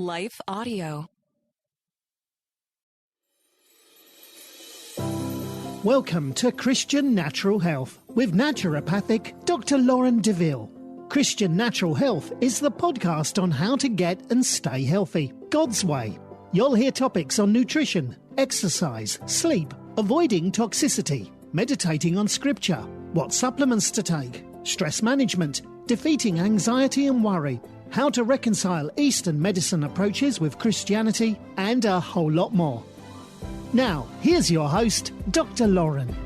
Life Audio. Welcome to Christian Natural Health with Naturopathic Dr. Lauren DeVille. Christian Natural Health is the podcast on how to get and stay healthy, God's way. You'll hear topics on nutrition, exercise, sleep, avoiding toxicity, meditating on scripture, what supplements to take, stress management, defeating anxiety and worry, how to reconcile Eastern medicine approaches with Christianity, and a whole lot more. Now, here's your host, Dr. Lauren.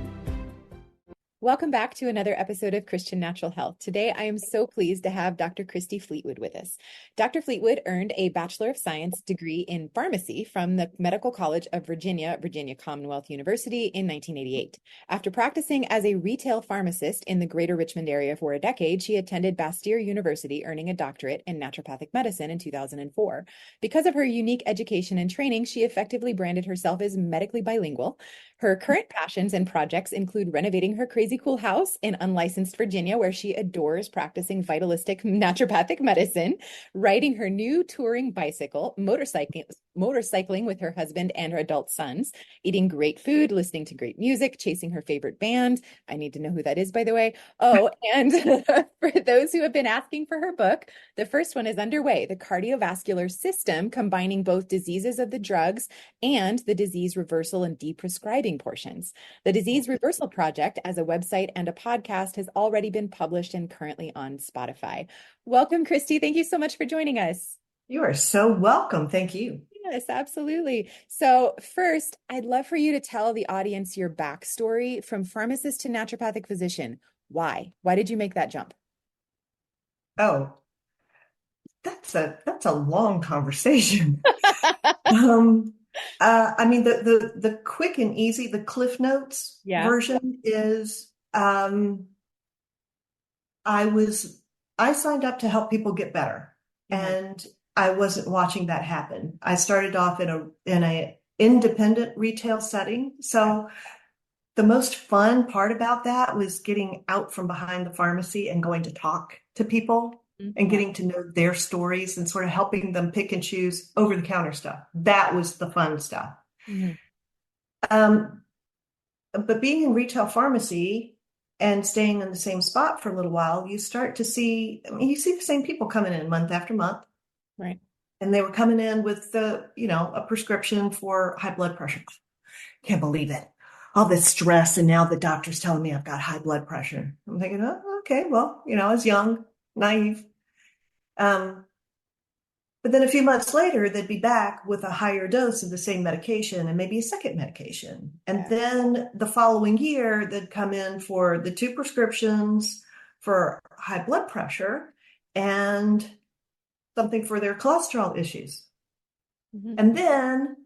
Welcome back to another episode of Christian Natural Health. Today, I am so pleased to have Dr. Christie Fleetwood with us. Dr. Fleetwood earned a Bachelor of Science degree in pharmacy from the Medical College of Virginia, Virginia Commonwealth University in 1988. After practicing as a retail pharmacist in the greater Richmond area for a decade, she attended Bastyr University, earning a doctorate in naturopathic medicine in 2004. Because of her unique education and training, she effectively branded herself as medically bilingual. Her current passions and projects include renovating her crazy cool house in unlicensed Virginia, where she adores practicing vitalistic naturopathic medicine, riding her new touring bicycle, motorcycling with her husband and her adult sons, eating great food, listening to great music, chasing her favorite band. I need to know who that is, by the way. Oh, and for those who have been asking for her book, the first one is underway, The Cardiovascular System, combining both diseases of the drugs and the disease reversal and deprescribing portions. The Disease Reversal Project, as a website and a podcast, has already been published and currently on Spotify. Welcome, Christie. Thank you so much for joining us. You are so welcome. Thank you. Yes, absolutely. So first, I'd love for you to tell the audience your backstory from pharmacist to naturopathic physician. Why? Why did you make that jump? Oh, that's a long conversation. The quick and easy, the Cliff Notes version is, I signed up to help people get better, and I wasn't watching that happen. I started off in a independent retail setting. So the most fun part about that was getting out from behind the pharmacy and going to talk to people and getting to know their stories and sort of helping them pick and choose over-the-counter stuff. That was the fun stuff. But being in retail pharmacy and staying in the same spot for a little while, you start to see, you see the same people coming in month after month. Right. And they were coming in with a prescription for high blood pressure. Can't believe it. All this stress, and now the doctor's telling me I've got high blood pressure. I'm thinking, oh, okay, well, I was young, naive. But then a few months later, they'd be back with a higher dose of the same medication and maybe a second medication. And then the following year, they'd come in for the 2 prescriptions for high blood pressure and something for their cholesterol issues. And then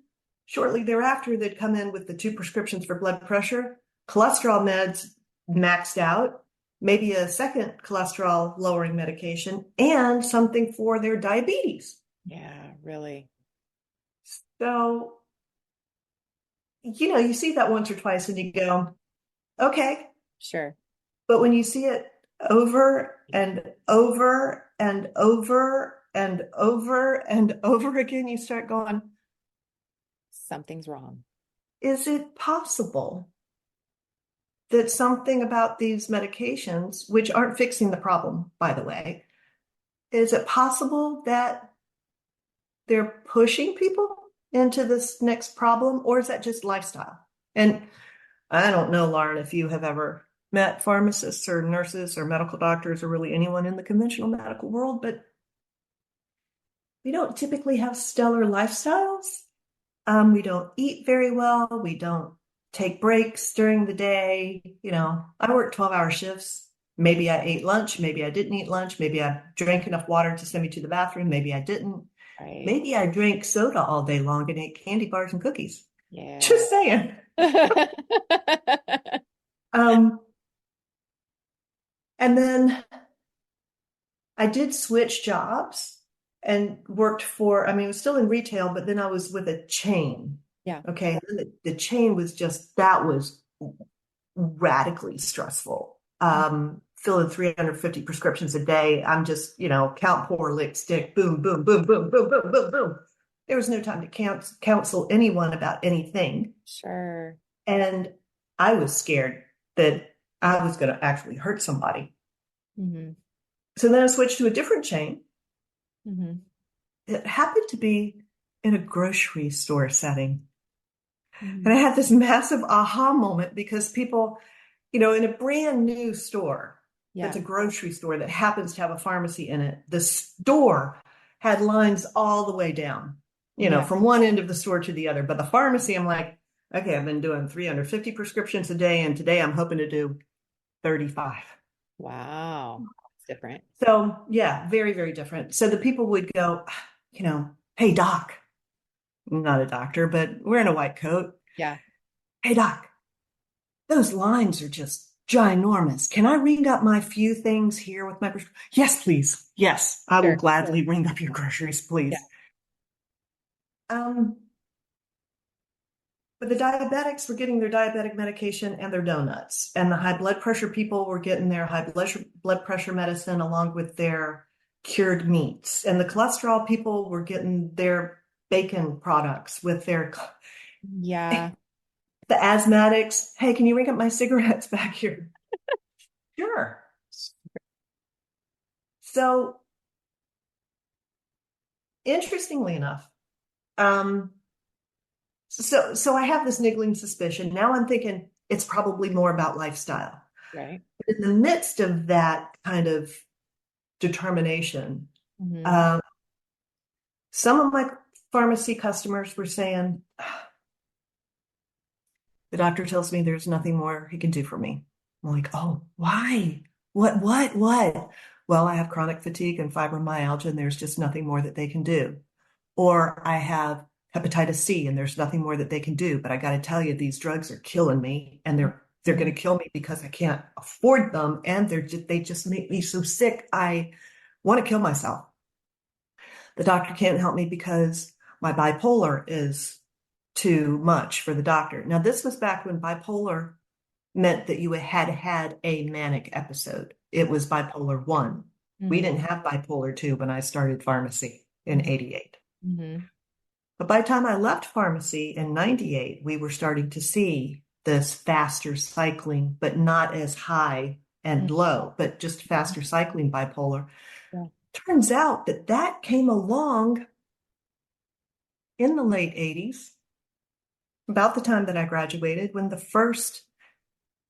shortly thereafter, they'd come in with the 2 prescriptions for blood pressure, cholesterol meds maxed out, maybe a second cholesterol lowering medication, and something for their diabetes. Yeah, really. So, you see that once or twice and you go, okay. Sure. But when you see it over and over and over and over and over again, you start going, something's wrong. Is it possible that something about these medications, which aren't fixing the problem, by the way, is it possible that they're pushing people into this next problem, or is that just lifestyle? And I don't know, Lauren, if you have ever met pharmacists or nurses or medical doctors or really anyone in the conventional medical world, but we don't typically have stellar lifestyles. We don't eat very well. We don't take breaks during the day. I work 12-hour shifts. Maybe I ate lunch. Maybe I didn't eat lunch. Maybe I drank enough water to send me to the bathroom. Maybe I didn't. Right. Maybe I drank soda all day long and ate candy bars and cookies. Yeah. Just saying. And then I did switch jobs and worked for, it was still in retail, but then I was with a chain. Yeah. Okay. And the chain was that was radically stressful. filling 350 prescriptions a day. I'm just, count, pour, lick, stick, boom, boom, boom, boom, boom, boom, boom, boom. There was no time to counsel anyone about anything. Sure. And I was scared that I was going to actually hurt somebody. Mm-hmm. So then I switched to a different chain. Mm-hmm. It happened to be in a grocery store setting. Mm-hmm. And I had this massive aha moment because people, in a brand new store, that's a grocery store that happens to have a pharmacy in it, the store had lines all the way down, from one end of the store to the other. But the pharmacy, I'm like, okay, I've been doing 350 prescriptions a day, and today I'm hoping to do 35. Wow. It's different. So yeah, very, very different. So the people would go, hey, doc, I'm not a doctor, but wearing a white coat. Yeah. Hey, doc, those lines are just ginormous. Can I ring up my few things here with my prescription? Yes, please. Yes, I will gladly ring up your groceries, please. Yeah. But the diabetics were getting their diabetic medication and their donuts, and the high blood pressure people were getting their high blood pressure medicine along with their cured meats, and the cholesterol people were getting their bacon products with their Yeah. The asthmatics, hey, can you ring up my cigarettes back here? Sure. So interestingly enough, so I have this niggling suspicion. Now I'm thinking it's probably more about lifestyle. Right. But in the midst of that kind of determination, some of my pharmacy customers were saying, the doctor tells me there's nothing more he can do for me. I'm like, oh, why? What? Well, I have chronic fatigue and fibromyalgia, and there's just nothing more that they can do. Or I have hepatitis C, and there's nothing more that they can do. But I got to tell you, these drugs are killing me, and they're going to kill me because I can't afford them, and they just make me so sick. I want to kill myself. The doctor can't help me because my bipolar is too much for the doctor. Now, this was back when bipolar meant that you had had a manic episode. It was bipolar 1. We didn't have bipolar 2 when I started pharmacy in 88. But by the time I left pharmacy in 98, we were starting to see this faster cycling, but not as high and low, but just faster cycling bipolar. Yeah. Turns out that came along in the late 80s, about the time that I graduated, when the first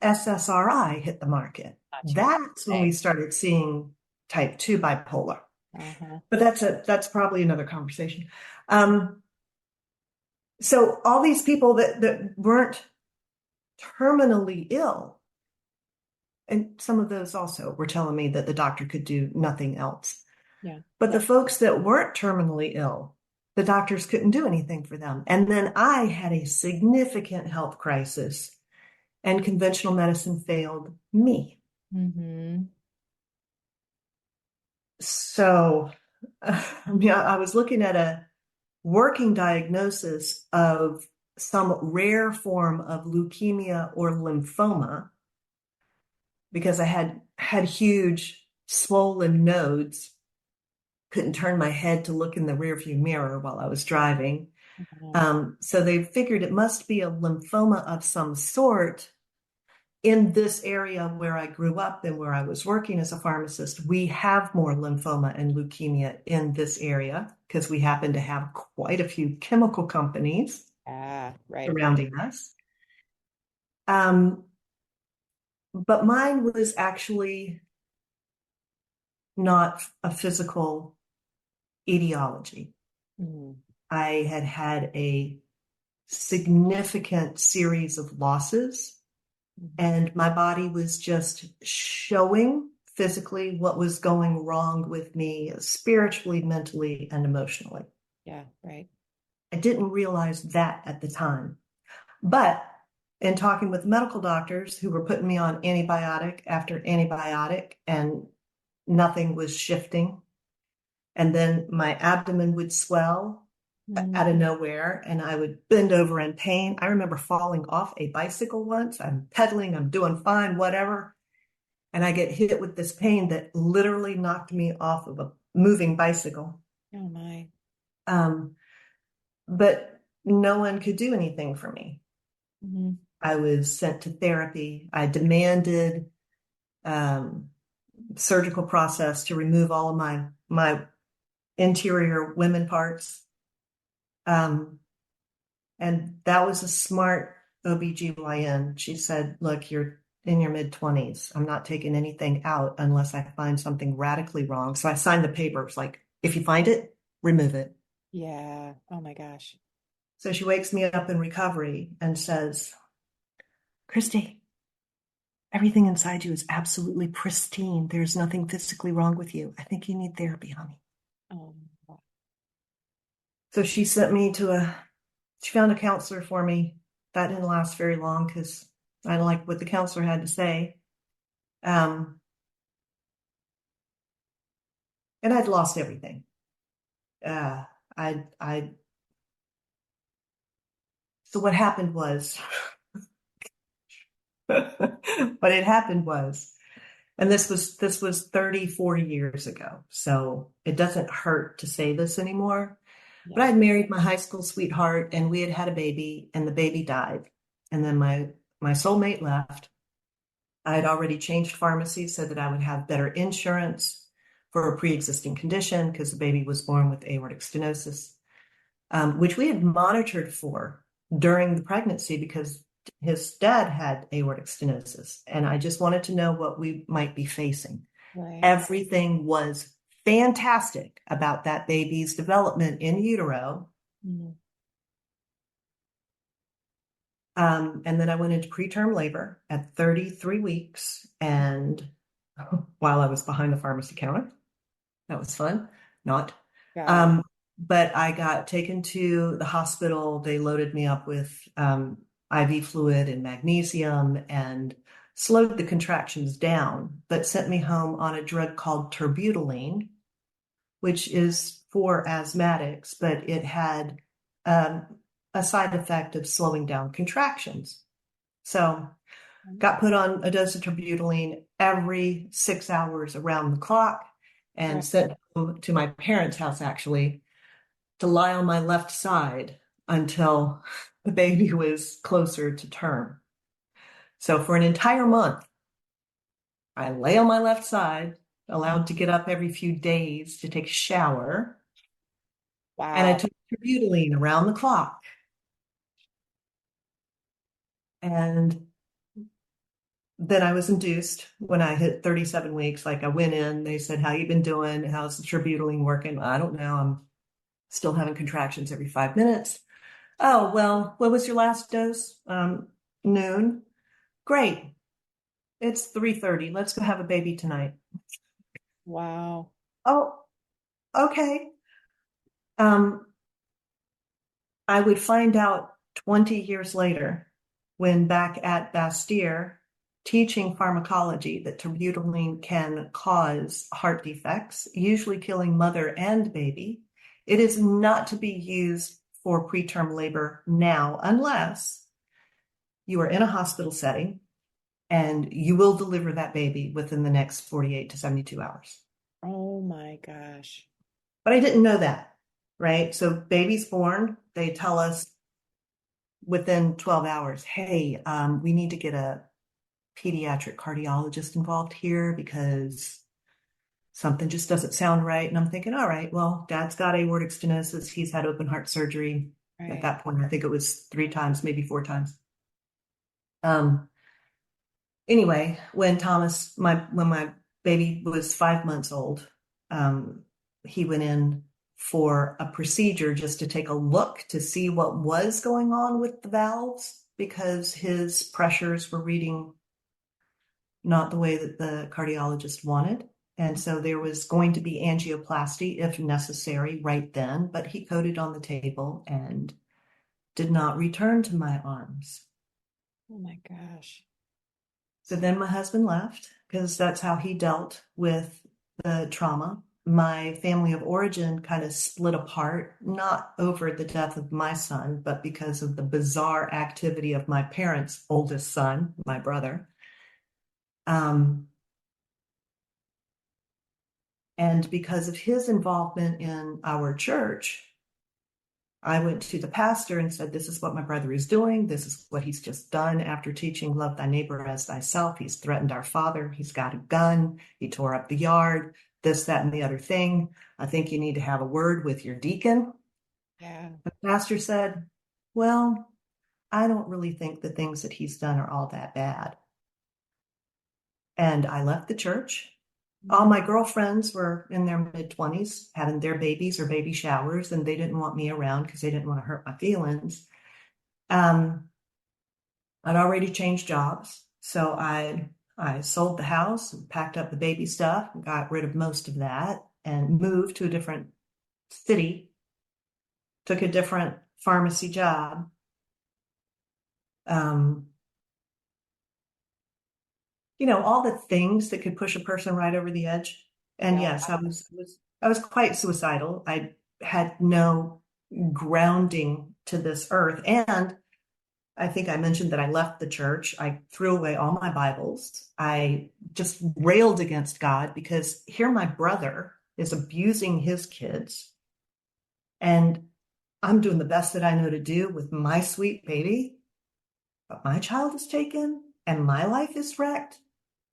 SSRI hit the market. That's when we started seeing type 2 bipolar. But that's probably another conversation. So all these people that weren't terminally ill, and some of those also were telling me that the doctor could do nothing else. Yeah. But the folks that weren't terminally ill, the doctors couldn't do anything for them. And then I had a significant health crisis, and conventional medicine failed me. So, I was looking at a working diagnosis of some rare form of leukemia or lymphoma because I had huge swollen nodes, couldn't turn my head to look in the rearview mirror while I was driving. So they figured it must be a lymphoma of some sort. In this area where I grew up and where I was working as a pharmacist, we have more lymphoma and leukemia in this area because we happen to have quite a few chemical companies surrounding us. But mine was actually not a physical etiology. I had a significant series of losses. And my body was just showing physically what was going wrong with me spiritually, mentally, and emotionally. Yeah, right. I didn't realize that at the time. But in talking with medical doctors who were putting me on antibiotic after antibiotic and nothing was shifting, and then my abdomen would swell out of nowhere, and I would bend over in pain. I remember falling off a bicycle once. I'm pedaling, I'm doing fine, whatever. and I get hit with this pain that literally knocked me off of a moving bicycle. Oh my. Um, but no one could do anything for me. Mm-hmm. I was sent to therapy. I demanded um, surgical process to remove all of my interior women parts. Um, and that was a smart OBGYN. She said, look, you're in your mid-20s. I'm not taking anything out unless I find something radically wrong. So I signed the papers like, if you find it, remove it. Yeah. Oh my gosh. So she wakes me up in recovery and says, Christie, everything inside you is absolutely pristine. There's nothing physically wrong with you. I think you need therapy, honey. Oh, wow. So she sent me to she found a counselor for me. That didn't last very long because I didn't like what the counselor had to say. And I'd lost everything. Uh, I, so what happened was, what had happened was, and this was 30, 40 years ago. So it doesn't hurt to say this anymore. But Yeah. I'd married my high school sweetheart and we had had a baby and the baby died. And then my soulmate left. I had already changed pharmacies so that I would have better insurance for a pre-existing condition because the baby was born with aortic stenosis, which we had monitored for during the pregnancy because his dad had aortic stenosis. And I just wanted to know what we might be facing. Right. Everything was fantastic about that baby's development in utero. Mm-hmm. And then I went into preterm labor at 33 weeks. And while I was behind the pharmacy counter, that was fun. Not. Got it. Um, but I got taken to the hospital. They loaded me up with IV fluid and magnesium and slowed the contractions down, but sent me home on a drug called terbutaline, which is for asthmatics, but it had um, a side effect of slowing down contractions. So got put on a dose of terbutaline every 6 hours around the clock and Right. sent home to my parents' house actually to lie on my left side until the baby was closer to term. So for an entire month, I lay on my left side, allowed to get up every few days to take a shower, and I Wow. took terbutaline around the clock. And then I was induced when I hit 37 weeks. Like I went in, they said, how you been doing? How's the terbutaline working? I don't know. I'm still having contractions every 5 minutes. Oh, well, what was your last dose? Noon. Great. It's 3:30. Let's go have a baby tonight. Wow. Oh, okay. Um, I would find out 20 years later when back at Bastyr teaching pharmacology that terbutaline can cause heart defects, usually killing mother and baby. It is not to be used for preterm labor now unless you are in a hospital setting and you will deliver that baby within the next 48 to 72 hours. Oh my gosh. But I didn't know that, right? So baby's born, they tell us within 12 hours, hey, we need to get a pediatric cardiologist involved here because something just doesn't sound right. And I'm thinking, all right, well, dad's got aortic stenosis. He's had open heart surgery. At Right. that point, I think it was 3 times, maybe 4 times. Um, anyway, when my baby was 5 months old, he went in for a procedure just to take a look to see what was going on with the valves because his pressures were reading not the way that the cardiologist wanted. And so there was going to be angioplasty if necessary right then, but he coded on the table and did not return to my arms. Oh my gosh. So then my husband left because that's how he dealt with the trauma. My family of origin kind of split apart, not over the death of my son, but because of the bizarre activity of my parents' oldest son, my brother. And because of his involvement in our church, I went to the pastor and said, this is what my brother is doing. This is what he's just done after teaching love thy neighbor as thyself. He's threatened our father. He's got a gun. He tore up the yard, this, that, and the other thing. I think you need to have a word with your deacon. Yeah. The pastor said, well, I don't really think the things that he's done are all that bad. And I left the church. All my girlfriends were in their mid-20s, having their babies or baby showers, and they didn't want me around because they didn't want to hurt my feelings. I'd already changed jobs, so I sold the house, and packed up the baby stuff, and got rid of most of that, and moved to a different city, took a different pharmacy job. All the things that could push a person right over the edge. And Yeah. yes, I was quite suicidal. I had no grounding to this earth. And I think I mentioned that I left the church. I threw away all my Bibles. I just railed against God because here my brother is abusing his kids. And I'm doing the best that I know to do with my sweet baby. But my child is taken and my life is wrecked.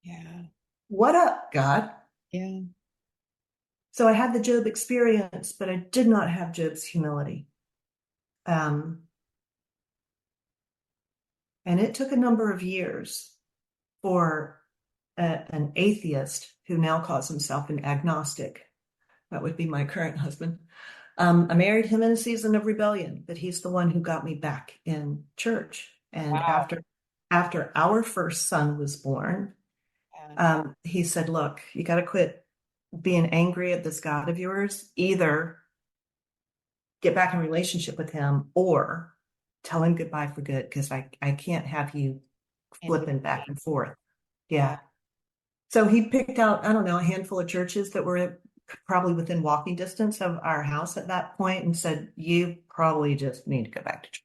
Yeah. What up, God? Yeah. So I had the Job experience, but I did not have Job's humility. And it took a number of years for an atheist who now calls himself an agnostic. That would be my current husband. I married him in a season of rebellion, but he's the one who got me back in church. And Wow. after our first son was born, he said, look, you got to quit being angry at this God of yours. Either get back in relationship with him or tell him goodbye for good, because I can't have you flipping back and forth. Yeah. So he picked out, I don't know, a handful of churches that were probably within walking distance of our house at that point and said, you probably just need to go back to church.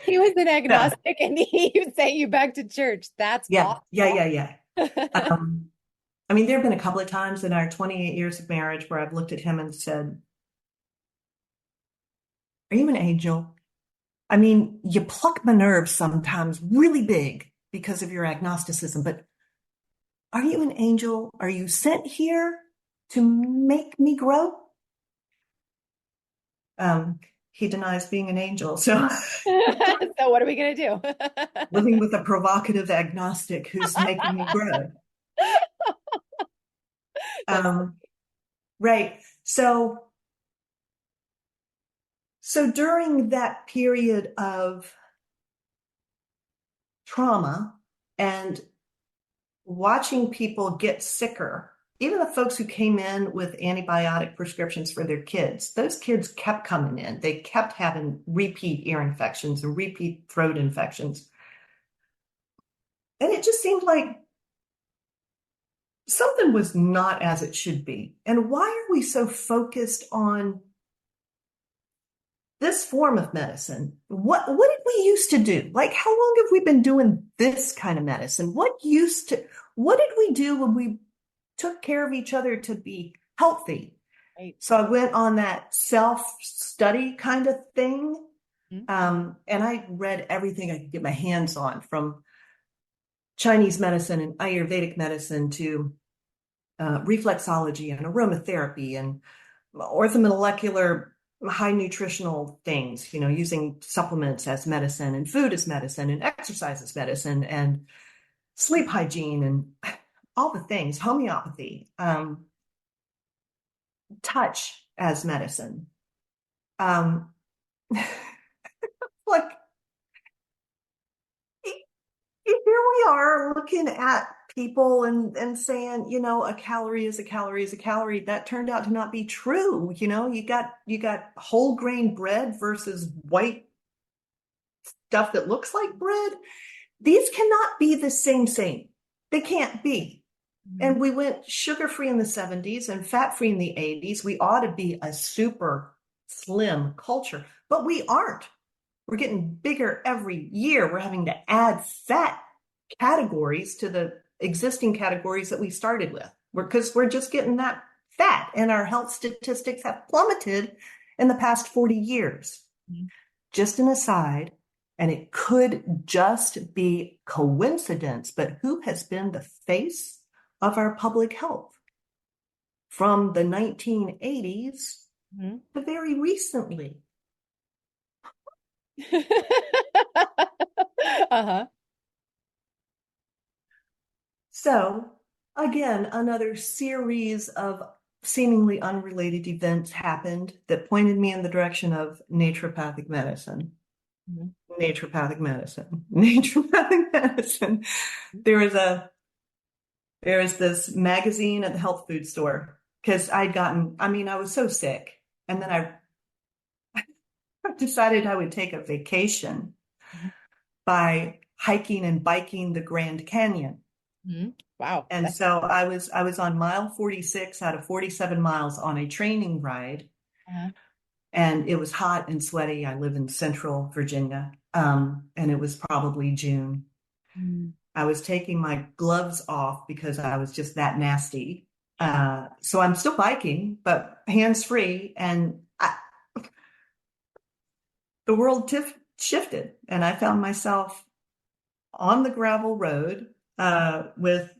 He was an agnostic and he sent you back to church. That's awesome. Yeah. I mean, there have been a couple of times in our 28 years of marriage where I've looked at him and said, are you an angel? I mean, you pluck my nerves sometimes really big because of your agnosticism, but are you an angel? Are you sent here to make me grow? He denies being an angel. So So what are we going to do? living with a provocative agnostic who's making me grow. Right. So during that period of trauma and watching people get sicker, even the folks who came in with antibiotic prescriptions for their kids, those kids kept coming in. They kept having repeat ear infections and repeat throat infections. And it just seemed like something was not as it should be. And why are we so focused on this form of medicine? What did we used to do? Like, how long have we been doing this kind of medicine? What did we do when we took care of each other to be healthy? Right. So I went on that self-study kind of thing. And I read everything I could get my hands on, from Chinese medicine and Ayurvedic medicine to reflexology and aromatherapy and orthomolecular high nutritional things, using supplements as medicine and food as medicine and exercise as medicine and sleep hygiene and all the things, homeopathy, touch as medicine. Like, here we are looking at people and saying, a calorie is a calorie is a calorie. That turned out to not be true. You got whole grain bread versus white stuff that looks like bread. These cannot be the same. They can't be. And we went sugar-free in the 70s and fat-free in the 80s. We ought to be a super slim culture, but we aren't. We're getting bigger every year. We're having to add fat categories to the existing categories that we started with. because we're just getting that fat, and our health statistics have plummeted in the past 40 years. Mm-hmm. Just an aside, and it could just be coincidence, but who has been the face of our public health from the 1980s Mm-hmm. to very recently? Uh-huh. So, again, another series of seemingly unrelated events happened that pointed me in the direction of naturopathic medicine. Mm-hmm. Naturopathic medicine. Naturopathic medicine. There was this magazine at the health food store because I was so sick. And then I decided I would take a vacation Mm-hmm. by hiking and biking the Grand Canyon. Mm-hmm. Wow. And so I was on mile 46 out of 47 miles on a training ride. Uh-huh. And it was hot and sweaty. I live in central Virginia. And it was probably June. Mm-hmm. I was taking my gloves off because I was just that nasty. So I'm still biking, but hands-free. And the world shifted. And I found myself on the gravel road with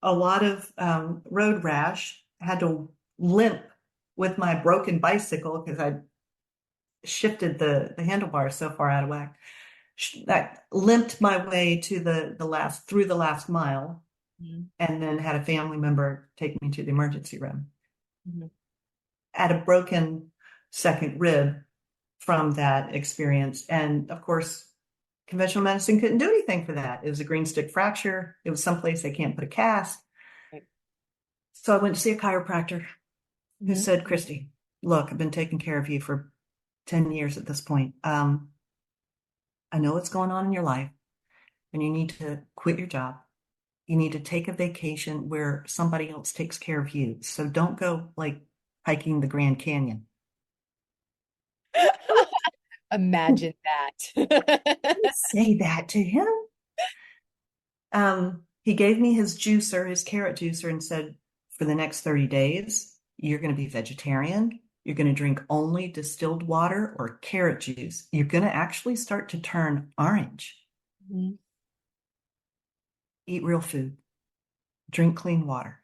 a lot of road rash. I had to limp with my broken bicycle because I shifted the handlebars so far out of whack. I limped my way to through the last mile, Mm-hmm. and then had a family member take me to the emergency room. Mm-hmm. Had a broken second rib from that experience. And of course, conventional medicine couldn't do anything for that. It was a green stick fracture. It was someplace they can't put a cast. Right. So I went to see a chiropractor who Mm-hmm. said, Christie, look, I've been taking care of you for 10 years at this point. I know what's going on in your life, and you need to quit your job. You need to take a vacation where somebody else takes care of you. So don't go like hiking the Grand Canyon. Imagine that. Say that to him. He gave me his juicer, his carrot juicer, and said, for the next 30 days, you're going to be vegetarian. You're going to drink only distilled water or carrot juice. You're going to actually start to turn orange. Mm-hmm. Eat real food. Drink clean water.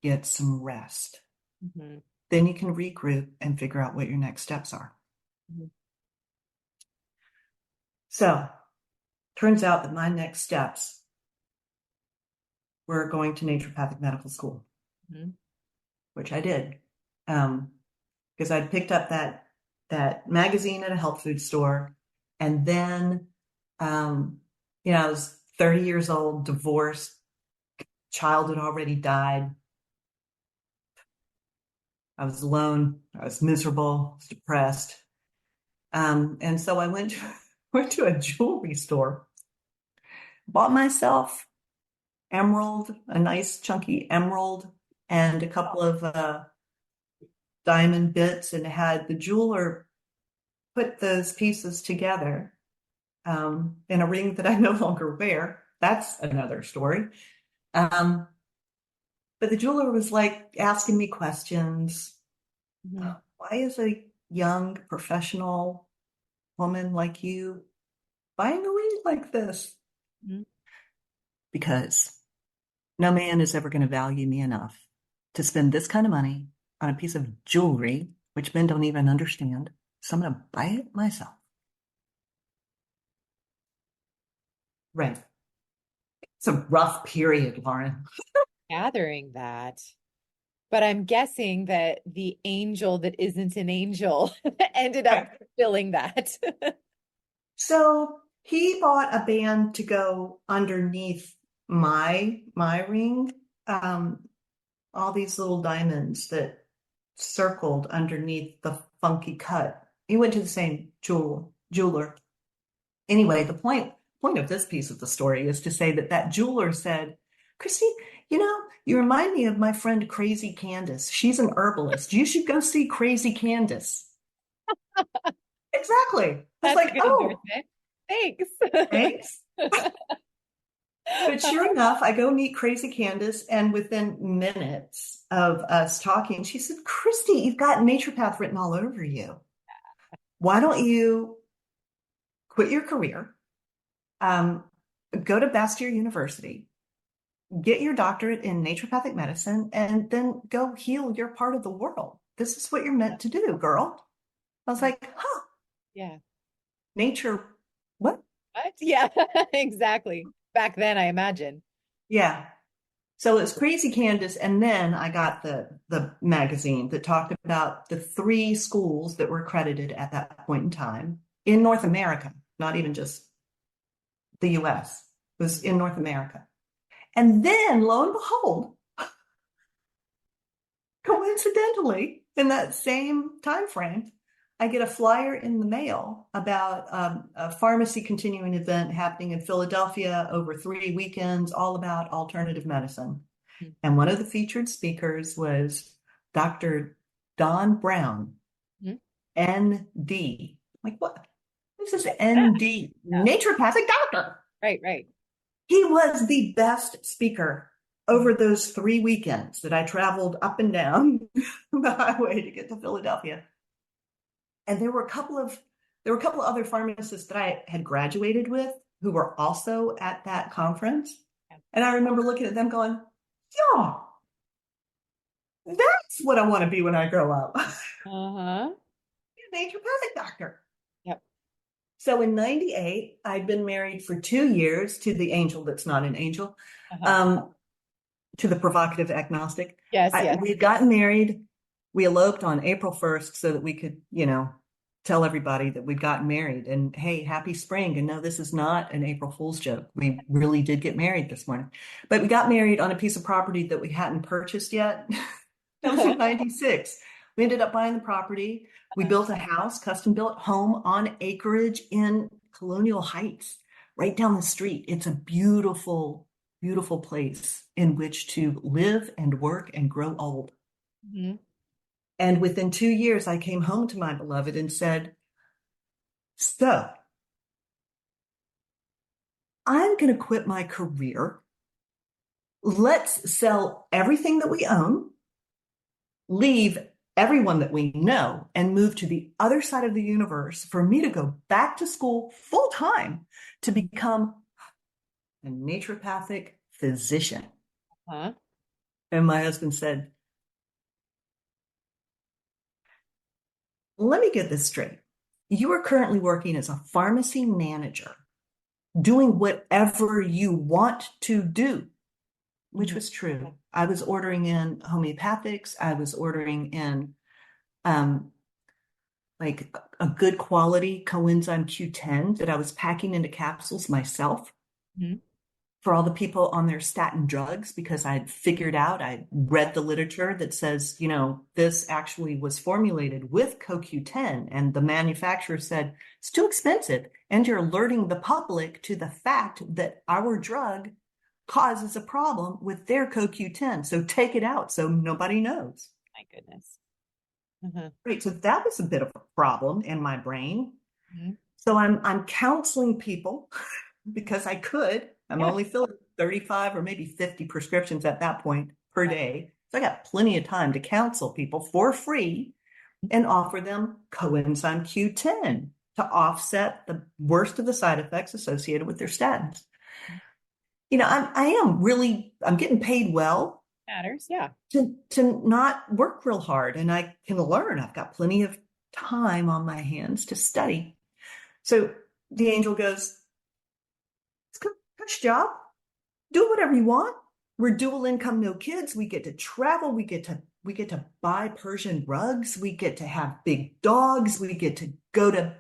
Get some rest. Mm-hmm. Then you can regroup and figure out what your next steps are. Mm-hmm. So, turns out that my next steps were going to naturopathic medical school, Mm-hmm. which I did. Because I'd picked up that magazine at a health food store. And then, I was 30 years old, divorced, child had already died. I was alone. I was miserable, I was depressed. And so I went to a jewelry store, bought myself a nice chunky emerald, and a couple of diamond bits, and had the jeweler put those pieces together in a ring that I no longer wear. That's another story. But the jeweler was like asking me questions. Mm-hmm. Why is a young professional woman like you buying a ring like this? Mm-hmm. Because no man is ever going to value me enough to spend this kind of money on a piece of jewelry, which men don't even understand. So I'm going to buy it myself. Right. It's a rough period, Lauren. Gathering that. But I'm guessing that the angel that isn't an angel ended up fulfilling that. So he bought a band to go underneath my ring. All these little diamonds that circled underneath the funky cut. He went to the same jeweler. Anyway, the point of this piece of the story is to say that jeweler said, Christy, you remind me of my friend Crazy Candace. She's an herbalist. You should go see Crazy Candace. Exactly. I was That's like, a good oh, endorsement. Thanks. thanks. But sure enough, I go meet Crazy Candace, and within minutes of us talking, she said, Christy, you've got naturopath written all over you. Why don't you quit your career, um, go to Bastyr University, get your doctorate in naturopathic medicine, and then go heal your part of the world. This is what you're meant to do, girl. I was like, huh, Yeah. nature, what? What? Yeah, exactly. Back then, I imagine. Yeah. So it's Crazy Candace, and then I got the magazine that talked about the three schools that were accredited at that point in time in North America, not even just the US. It was in North America. And then lo and behold, coincidentally, in that same time frame, I get a flyer in the mail about a pharmacy continuing event happening in Philadelphia over 3 weekends, all about alternative medicine. And one of the featured speakers was Dr. Don Brown, Mhm. ND. Like, what? This is Yeah. ND, Yeah. naturopathic doctor. Right, right. He was the best speaker over those 3 weekends that I traveled up and down the highway to get to Philadelphia. And there were a couple of other pharmacists that I had graduated with who were also at that conference. And I remember looking at them going, yeah, that's what I want to be when I grow up. Uh-huh. Be a naturopathic doctor. Yep. So in 98, I'd been married for 2 years to the angel that's not an angel, Uh-huh. to the provocative agnostic. Yes, yes. We had gotten married. We eloped on April 1st so that we could, tell everybody that we'd gotten married. And hey, happy spring. And no, this is not an April Fool's joke. We really did get married this morning. But we got married on a piece of property that we hadn't purchased yet. That was in 96. We ended up buying the property. We built a house, custom built home on acreage in Colonial Heights, right down the street. It's a beautiful, beautiful place in which to live and work and grow old. Mhm. And within 2 years, I came home to my beloved and said, so I'm going to quit my career. Let's sell everything that we own, leave everyone that we know, and move to the other side of the universe for me to go back to school full time to become a naturopathic physician. Huh? And my husband said, let me get this straight. You are currently working as a pharmacy manager, doing whatever you want to do, which was true. I was ordering in homeopathics. I was ordering in like a good quality coenzyme Q10 that I was packing into capsules myself Mhm. for all the people on their statin drugs, because I'd figured out, I read the literature that says, this actually was formulated with CoQ10, and the manufacturer said, it's too expensive. And you're alerting the public to the fact that our drug causes a problem with their CoQ10. So take it out so nobody knows. My goodness. Uh-huh. Right. So that was a bit of a problem in my brain. Mhm. So I'm counseling people because I could. I'm Yeah. only filling 35 or maybe 50 prescriptions at that point per day. So I got plenty of time to counsel people for free and offer them coenzyme Q10 to offset the worst of the side effects associated with their statins. I'm getting paid well Matters. Yeah. to not work real hard, and I can learn. I've got plenty of time on my hands to study. So the angel goes, it's a cush job. Do whatever you want. We're dual income, no kids. We get to travel. We get to buy Persian rugs. We get to have big dogs. We get to go to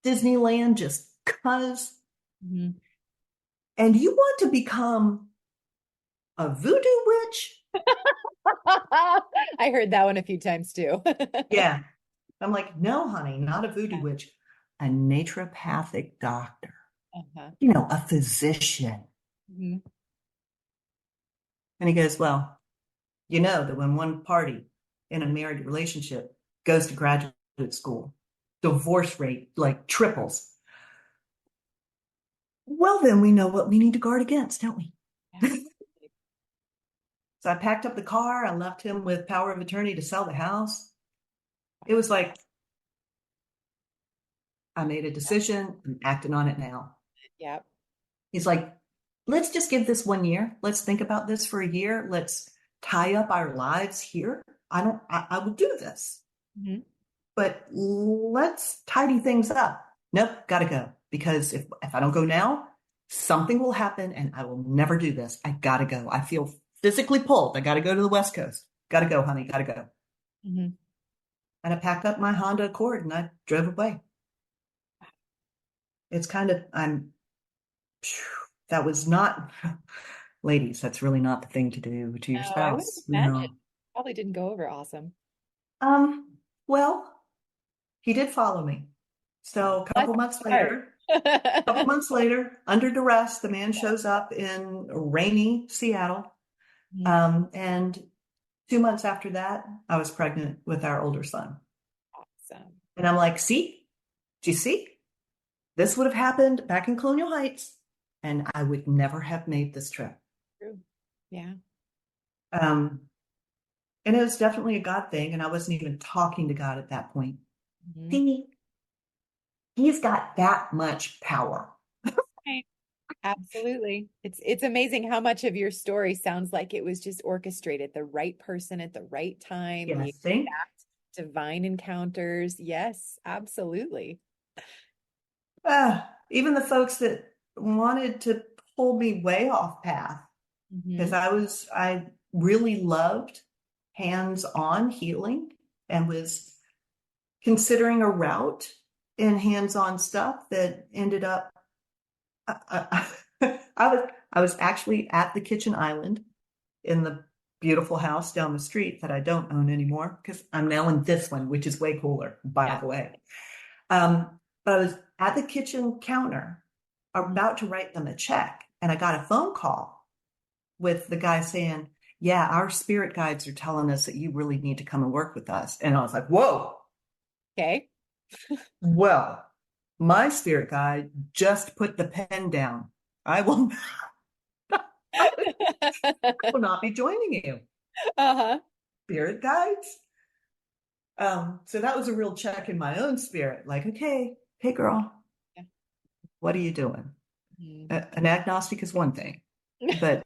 Disneyland just cuz. Mhm. And you want to become a voodoo witch? I heard that one a few times too. Yeah. I'm like, no, honey, not a voodoo witch, a naturopathic doctor, Uh-huh. a physician. Mhm. And he goes, well, you know that when one party in a married relationship goes to graduate school, divorce rate like triples. Well, then we know what we need to guard against, don't we? Absolutely. So I packed up the car. I left him with power of attorney to sell the house. It was like I made a decision. I'm acting on it now. Yep. He's like, let's just give this 1 year. Let's think about this for a year. Let's tie up our lives here. I will do this, Mhm. but let's tidy things up. Nope, gotta go. Because if I don't go now, something will happen and I will never do this. I gotta go. I feel physically pulled. I gotta go to the West Coast. Gotta go, honey. Gotta go. Mhm. And I packed up my Honda Accord and I drove away. It's kind of, that was not, ladies, that's really not the thing to do to No, your I would spouse. imagine probably didn't go over awesome. Well, he did follow me. So a That's hard. couple months later, under duress, the man shows up in rainy Seattle. Mhm. And 2 months after that, I was pregnant with our older son. Awesome. And I'm like, see, do you see? This would have happened back in Colonial Heights, and I would never have made this trip. True. Yeah. Um, and it was definitely a God thing, and I wasn't even talking to God at that point. Mhm. See, he's got that much power. Right. Absolutely. It's amazing how much of your story sounds like it was just orchestrated, the right person at the right time, the Yes, see? exact divine encounters. Yes, absolutely. Even the folks that wanted to pull me way off path, because Mhm. I really loved hands-on healing and was considering a route in hands-on stuff that ended up I was actually at the kitchen island in the beautiful house down the street that I don't own anymore because I'm now in this one, which is way cooler, by Yeah. the way. But I was at the kitchen counter Mhm. about to write them a check, and I got a phone call with the guy saying, yeah, our spirit guides are telling us that you really need to come and work with us. And I was like, whoa, Okay. well, my spirit guide just put the pen down. I will, I will not be joining you, Uh-huh. spirit guides. So that was a real check in my own spirit. Like, okay, hey girl, Yeah. what are you doing? Mhm. An agnostic is one thing, but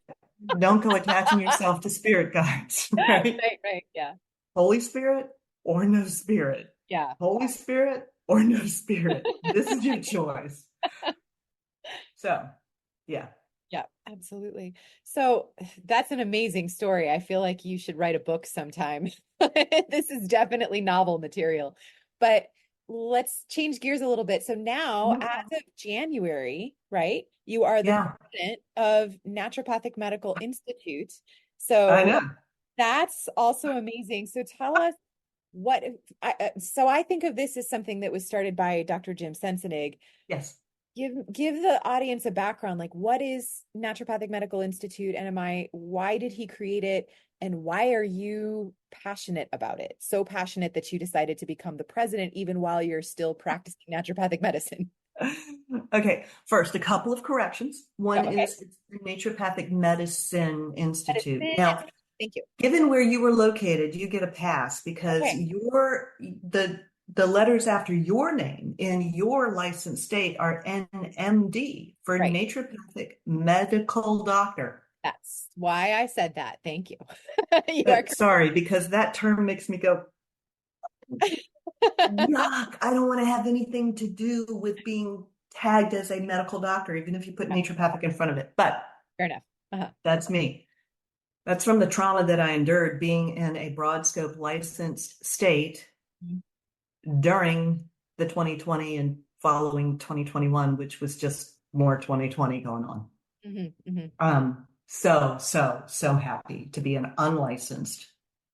don't go attaching yourself to spirit guides, right? Right, right. Yeah. Holy Spirit or no spirit. Yeah. Holy Spirit or no spirit. This is your choice. So, yeah. Yeah, absolutely. So that's an amazing story. I feel like you should write a book sometime. This is definitely novel material. But let's change gears a little bit. So now, Mhm. as of January, right, you are the Yeah, president of Naturopathic Medical Institute. I So know. that's also amazing. So tell us what, so I think of this as something that was started by Dr. Jim Sensenig. Yes. Give the audience a background, like what is Naturopathic Medical Institute, NMI? Why did he create it? And why are you passionate about it? So passionate that you decided to become the president even while you're still practicing naturopathic medicine. Okay, first, a couple of corrections. Oh, One okay. is it's the Naturopathic Medicine Institute. Medicine. Now, Thank you. given where you were located, you get a pass because Okay. your the letters after your name in your licensed state are NMD for Right. naturopathic medical doctor. That's why I said that. Thank you. You are Sorry, because that term makes me go, correct. yuck, I don't want to have anything to do with being tagged as a medical doctor, even if you put naturopathic in front of it. But Fair enough. Uh-huh. that's me. That's from the trauma that I endured being in a broad scope licensed state Mhm. during the 2020 and following 2021, which was just more 2020 going on. Mhm. Mhm. So happy to be an unlicensed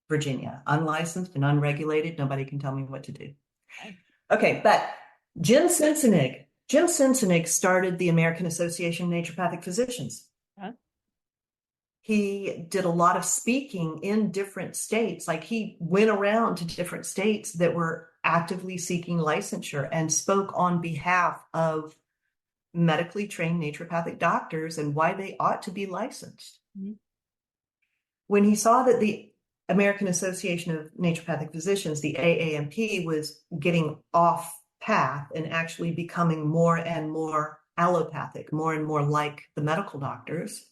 Virginia, unlicensed and unregulated. Nobody can tell me what to do. Okay. Okay, but Jim Sensenig started the American Association of Naturopathic Physicians. Uh-huh. He did a lot of speaking in different states. Like he went around to different states that were actively seeking licensure and spoke on behalf of medically trained naturopathic doctors and why they ought to be licensed. Mm-hmm. When he saw that the American Association of Naturopathic Physicians, the AANP, was getting off path and actually becoming more and more allopathic, more and more like the medical doctors,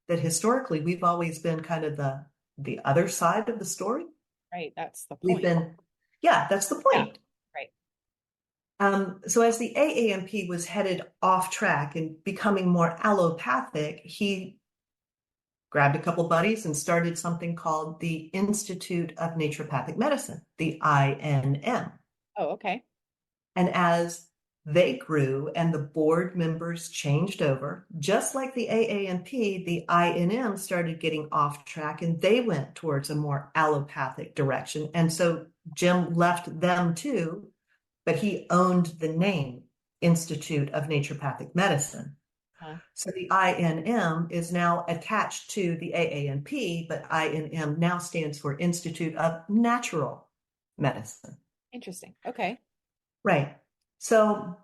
that historically we've always been kind of the other side of the story. Right. That's the We've point. been, yeah, that's the point. Yeah. Right. So as the AANP was headed off track and becoming more allopathic, he grabbed a couple buddies and started something called the Institute of Naturopathic Medicine, the INM. Oh, okay. And as they grew and the board members changed over, just like the AANP, the INM started getting off track and they went towards a more allopathic direction. And so Jim left them too, but he owned the name Institute of Naturopathic Medicine. So the INM is now attached to the AANP, but INM now stands for Institute of Natural Medicine. Interesting. Okay. Right. So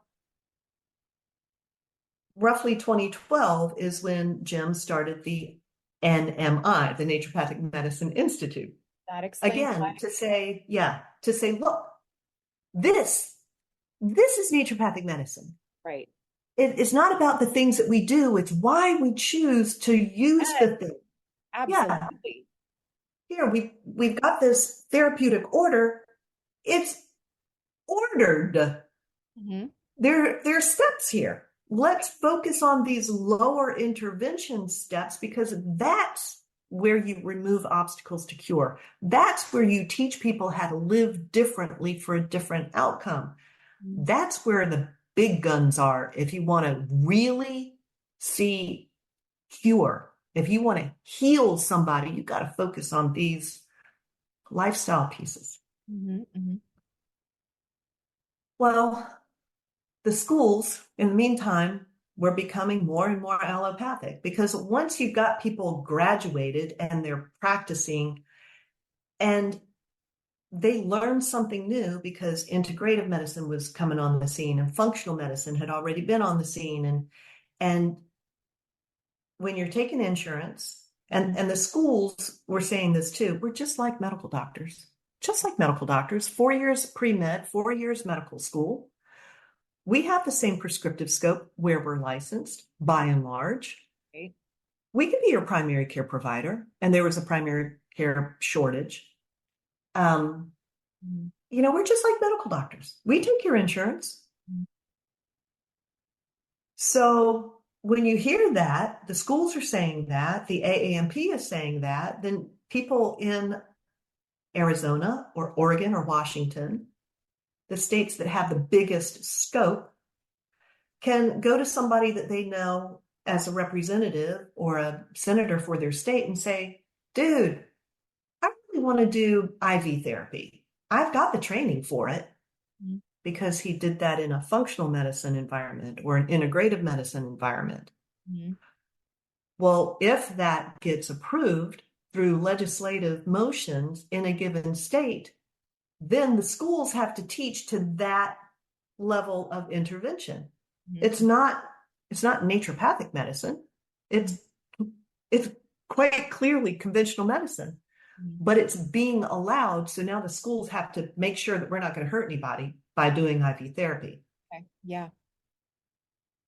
roughly 2012 is when Jim started the NMI, the Naturopathic Medicine Institute. That explains Again, why. to say, look, this is naturopathic medicine. Right. It's not about the things that we do. It's why we choose to use the thing. Absolutely. Yeah. Here, we've got this therapeutic order. It's ordered. Mm-hmm. There are steps here. Let's focus on these lower intervention steps because that's where you remove obstacles to cure. That's where you teach people how to live differently for a different outcome. Mm-hmm. That's where the big guns are. If you want to really see cure, if you want to heal somebody, you got to focus on these lifestyle pieces. Mm-hmm. Mm-hmm. Well, the schools, in the meantime, were becoming more and more allopathic because once you've got people graduated and they're practicing and they learned something new because integrative medicine was coming on the scene and functional medicine had already been on the scene. And when you're taking insurance, and the schools were saying this too, we're just like medical doctors, 4 years pre-med, 4 years medical school. We have the same prescriptive scope where we're licensed, by and large. Right. We can be your primary care provider, and there was a primary care shortage. We're just like medical doctors. We take your insurance. So when you hear that, the schools are saying that, the AANP is saying that, then people in Arizona or Oregon or Washington, the states that have the biggest scope, can go to somebody that they know as a representative or a senator for their state and say, dude, I really want to do IV therapy. I've got the training for it because he did that in a functional medicine environment or an integrative medicine environment. Well, if that gets approved through legislative motions in a given state, then the schools have to teach to that level of intervention. It's not naturopathic medicine. It's quite clearly conventional medicine, but it's being allowed. So now the schools have to make sure that we're not going to hurt anybody by doing IV therapy. Okay. Yeah.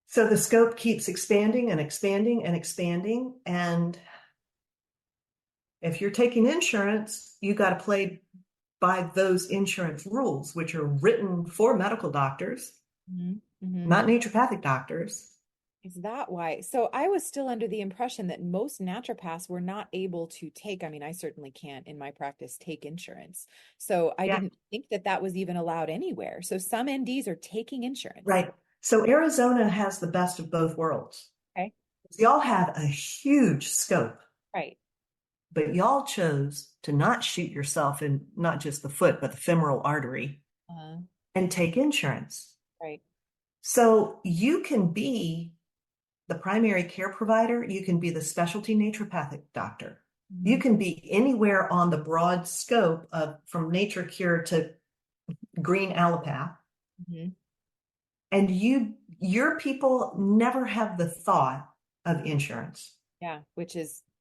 So the scope keeps expanding and expanding and expanding. And if you're taking insurance, you got to play by those insurance rules, which are written for medical doctors, not naturopathic doctors. Is that why? So I was still under the impression that most naturopaths were not able to take, I mean, I certainly can't in my practice take insurance. So I didn't think that was even allowed anywhere. So some NDs are taking insurance. Right. So Arizona has the best of both worlds. Okay. Y'all have a huge scope. Right. But y'all chose to not shoot yourself in not just the foot, but the femoral artery and take insurance. Right. So you can be the primary care provider. You can be the specialty naturopathic doctor. You can be anywhere on the broad scope of from nature cure to green allopath. And your people never have the thought of insurance. Yeah,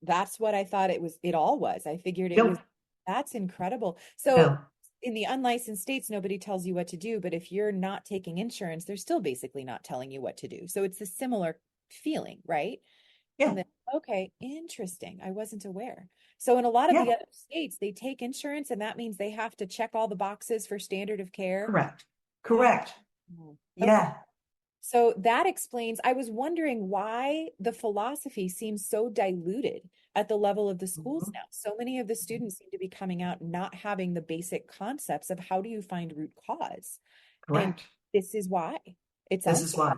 that's what I thought it all was. I figured it was, Nope. that's incredible. So No. in the unlicensed states, nobody tells you what to do, but if you're not taking insurance, they're still basically not telling you what to do. So it's a similar feeling, right? And Yeah. then, okay, interesting. I wasn't aware. So in a lot of the Yeah. other states, they take insurance, and that means they have to check all the boxes for standard of care. Correct. Oh, Correct. okay. Yeah. So that explains, I was wondering why the philosophy seems so diluted at the level of the schools Mhm. now. So many of the students seem to be coming out not having the basic concepts of how do you find root cause. And Correct. this is why. It This sounds is why.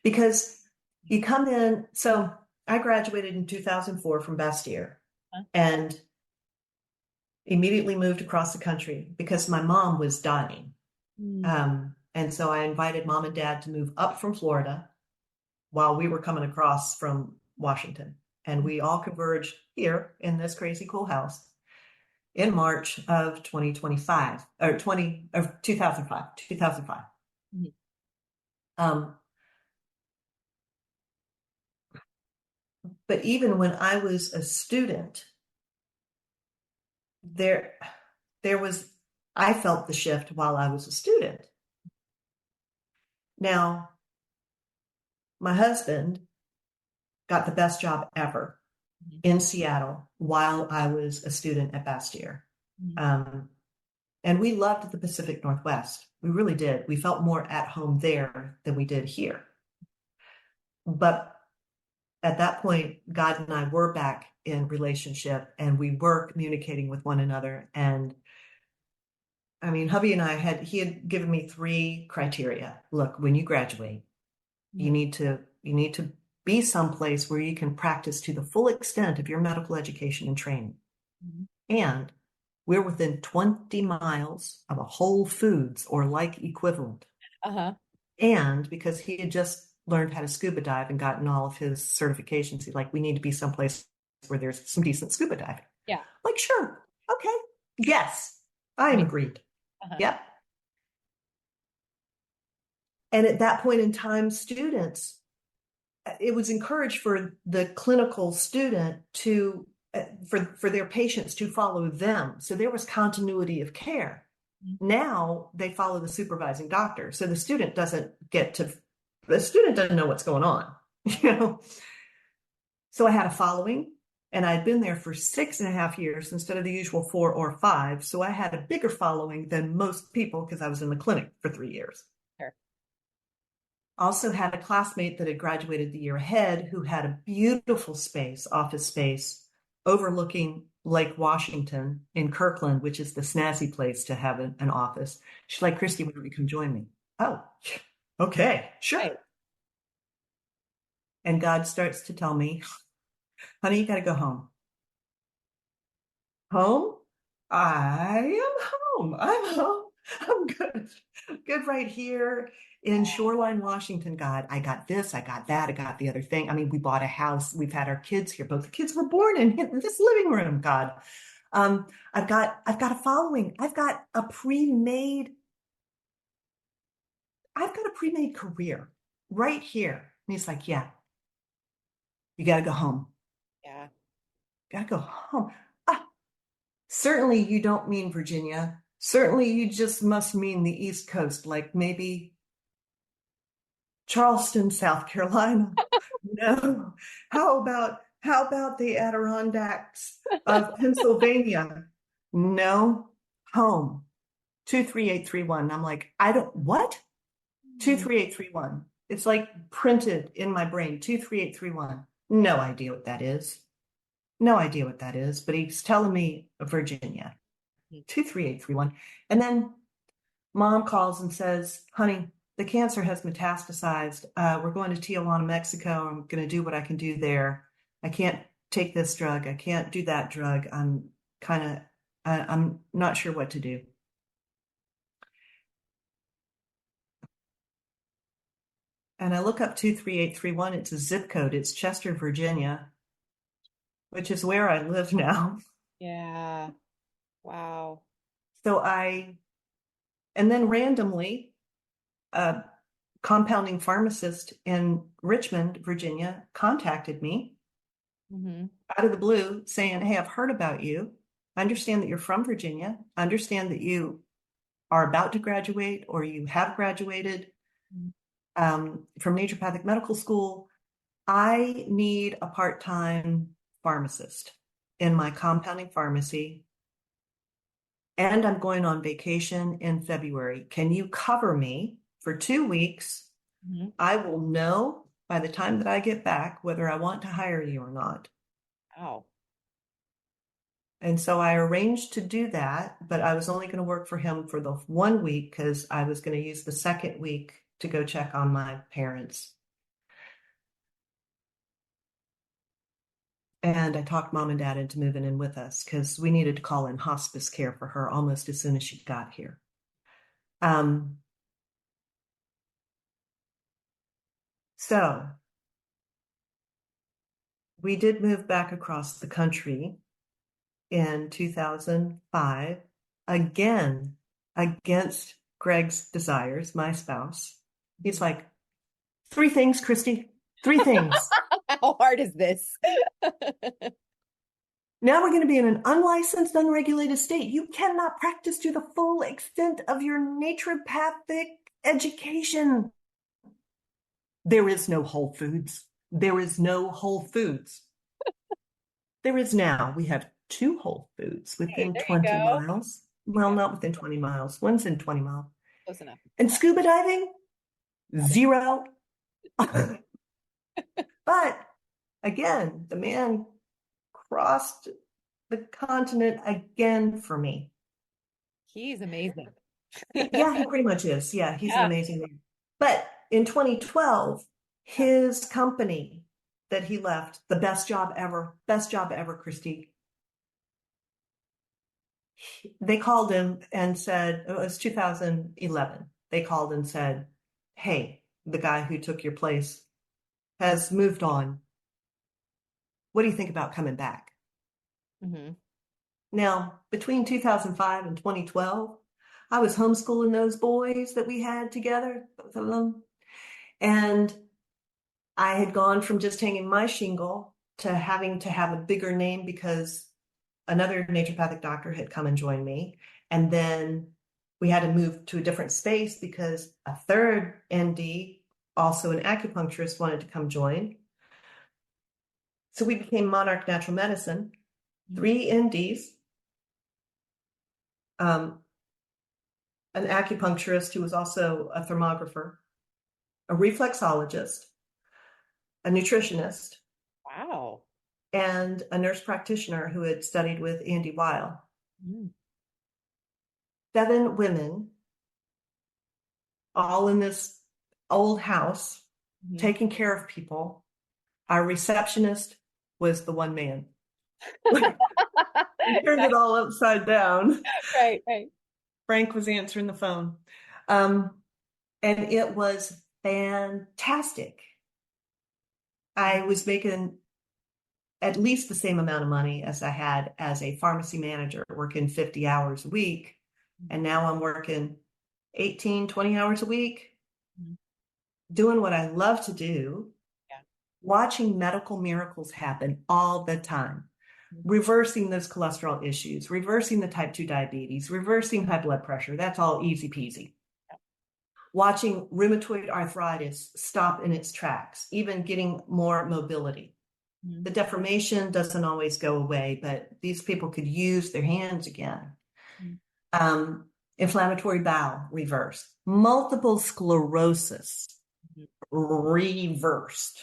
Because you come in, so I graduated in 2004 from Bastyr like, and immediately moved across the country because my mom was dying. And so I invited mom and dad to move up from Florida while we were coming across from Washington. And we all converged here in this crazy cool house in March of 2025 or 2005. Mhm. Um, but even when I was a student, there was, I felt the shift while I was a student. Now, my husband got the best job ever in Seattle while I was a student at Bastyr. Um, and we loved the Pacific Northwest. We really did. We felt more at home there than we did here. But at that point, God and I were back in relationship and we were communicating with one another. And I mean, hubby and he had given me 3 criteria. Look, when you graduate, you need to be someplace where you can practice to the full extent of your medical education and training. And we're within 20 miles of a Whole Foods or like equivalent. Uh-huh. And because he had just learned how to scuba dive and gotten all of his certifications, he's like, we need to be someplace where there's some decent scuba diving. Yeah. Like, sure. Okay. Yes. I am agreed. Uh-huh. Yep. And at that point in time, students, it was encouraged for the clinical student to, for their patients to follow them. So there was continuity of care. Now they follow the supervising doctor. So the student doesn't know what's going on, you know? So I had a following and I'd been there for 6.5 years instead of the usual 4 or 5. So I had a bigger following than most people because I was in the clinic for 3 years. Sure. Also had a classmate that had graduated the year ahead who had a beautiful office space, overlooking Lake Washington in Kirkland, which is the snazzy place to have an office. She's like, Christie, why don't you come join me? Oh, okay, sure. Right. And God starts to tell me, honey, you got to go home. Home? I am home. I'm home. I'm good. Good right here in Shoreline, Washington. God, I got this, I got that, I got the other thing. I mean, we bought a house. We've had our kids here. Both the kids were born in this living room. God, I've got a following. I've got a pre-made career right here. And he's like, yeah, you got to go home. Yeah. Got to go home. Certainly you don't mean Virginia. Certainly you just must mean the East Coast, like maybe Charleston, South Carolina. No. How about the Adirondacks of Pennsylvania? No. Home. 23831. I'm like, I don't, what? 23831. It's like printed in my brain. 23831. No idea what that is. No idea what that is, but he's telling me Virginia. 23831. And then mom calls and says, honey, the cancer has metastasized. We're going to Tijuana, Mexico. I'm going to do what I can do there. I can't take this drug. I can't do that drug. I'm not sure what to do. And I look up 23831. It's a zip code. It's Chester, Virginia, which is where I live now. Yeah. Wow. So and then randomly, compounding pharmacist in Richmond, Virginia, contacted me out of the blue saying, "Hey, I've heard about you. I understand that you're from Virginia. I understand that you are about to graduate or you have graduated from Naturopathic Medical School. I need a part-time pharmacist in my compounding pharmacy, and I'm going on vacation in February. Can you cover me for 2 weeks? I will know by the time that I get back whether I want to hire you or not." Wow. And so I arranged to do that, but I was only going to work for him for the 1 week because I was going to use the second week to go check on my parents. And I talked mom and dad into moving in with us because we needed to call in hospice care for her almost as soon as she got here. So we did move back across the country in 2005, again, against Greg's desires, my spouse. He's like, 3 things, Christie, 3 things. How hard is this? Now we're going to be in an unlicensed, unregulated state. You cannot practice to the full extent of your naturopathic education. There is no Whole Foods. There is no Whole Foods. There is now. We have 2 Whole Foods within 20 miles. Well, not within 20 miles. One's in 20 miles. Close enough. And scuba diving? 0. But again, the man crossed the continent again for me. He's amazing. Yeah, he pretty much is. Yeah, he's an amazing man. But in 2012, his company that he left, the best job ever, Christie. They called him and said, it was 2011. They called and said, "Hey, the guy who took your place has moved on. What do you think about coming back?" Now, between 2005 and 2012, I was homeschooling those boys that we had together, both of them. And I had gone from just hanging my shingle to having to have a bigger name because another naturopathic doctor had come and joined me. And then we had to move to a different space because a third ND, also an acupuncturist, wanted to come join. So we became Monarch Natural Medicine, 3 NDs, an acupuncturist who was also a thermographer, a reflexologist, a nutritionist. Wow. And a nurse practitioner who had studied with Andy Weil. 7 women, all in this old house, taking care of people. Our receptionist was the one man. We turned it all upside down. Right. Frank was answering the phone. And it was fantastic. I was making at least the same amount of money as I had as a pharmacy manager, working 50 hours a week. And now I'm working 18, 20 hours a week, doing what I love to do, watching medical miracles happen all the time, reversing those cholesterol issues, reversing the type 2 diabetes, reversing high blood pressure. That's all easy peasy. Watching rheumatoid arthritis stop in its tracks, even getting more mobility. The deformation doesn't always go away, but these people could use their hands again. Inflammatory bowel reversed. Multiple sclerosis reversed.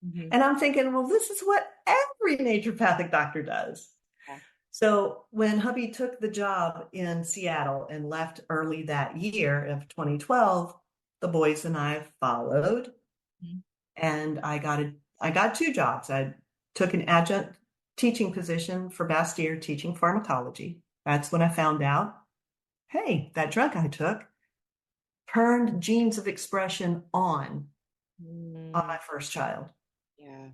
And I'm thinking, well, this is what every naturopathic doctor does. So when hubby took the job in Seattle and left early that year of 2012, the boys and I followed. And I got 2 jobs. I took an adjunct teaching position for Bastyr teaching pharmacology. That's when I found out, hey, that drug I took turned genes of expression on my first child. Yeah.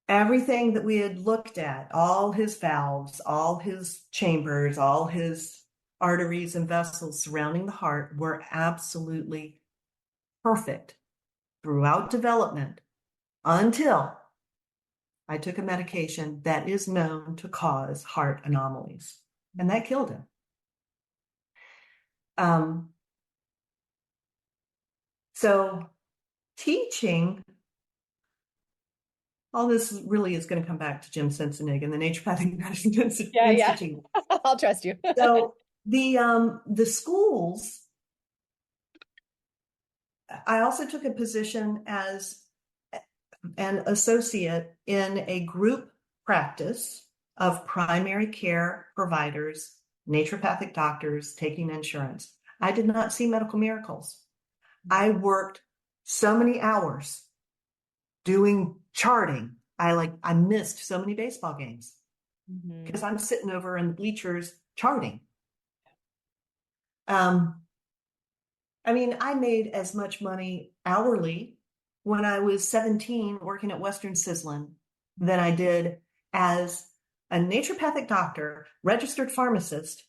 Everything that we had looked at, all his valves, all his chambers, all his arteries and vessels surrounding the heart were absolutely perfect. throughout development until I took a medication that is known to cause heart anomalies. And that killed him. So teaching, all this really is going to come back to Jim Sensenig and the Naturopathic Medicine Institute. Yeah. I'll trust you. So the schools, I also took a position as an associate in a group practice of primary care providers, naturopathic doctors taking insurance. I did not see medical miracles. I worked so many hours doing charting. I missed so many baseball games because I'm sitting over in the bleachers charting. I mean, I made as much money hourly when I was 17 working at Western Sizzlin than I did as a naturopathic doctor, registered pharmacist,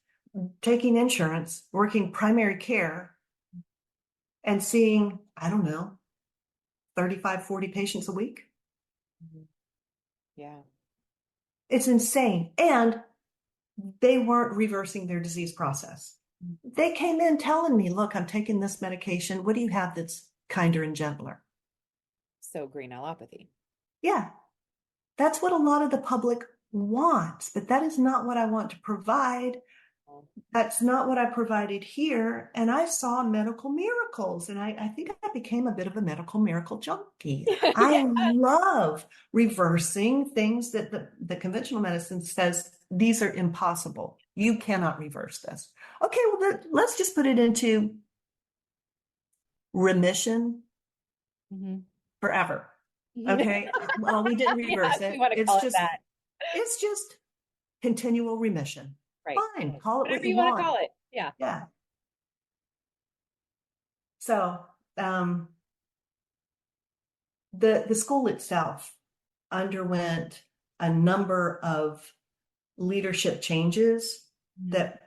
taking insurance, working primary care, and seeing, I don't know, 35, 40 patients a week. Yeah. It's insane. And they weren't reversing their disease process. They came in telling me, look, I'm taking this medication. What do you have that's kinder and gentler? So green allopathy. Yeah, that's what a lot of the public wants, but that is not what I want to provide. That's not what I provided here. And I saw medical miracles. And I think I became a bit of a medical miracle junkie. Yeah. I love reversing things that the conventional medicine says these are impossible. You cannot reverse this. Okay, well, let's just put it into remission forever. Okay. Well, we didn't reverse it. We want to call it that. It's just continual remission. Right. Fine. Call it Whatever what you want want. to call it. Yeah. Yeah. So the school itself underwent a number of leadership changes that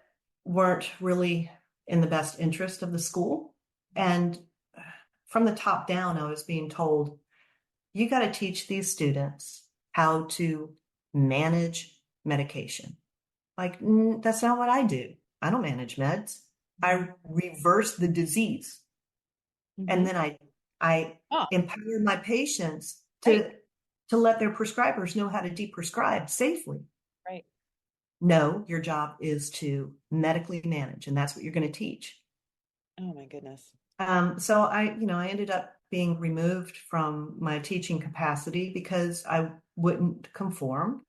weren't really in the best interest of the school. And from the top down, I was being told, you got to teach these students how to manage medication. Like, that's not what I do. I don't manage meds. I reverse the disease. And then I empower my patients to let their prescribers know how to deprescribe safely. Right. No, your job is to medically manage, and that's what you're going to teach. Oh my goodness. So I ended up being removed from my teaching capacity because I wouldn't conform.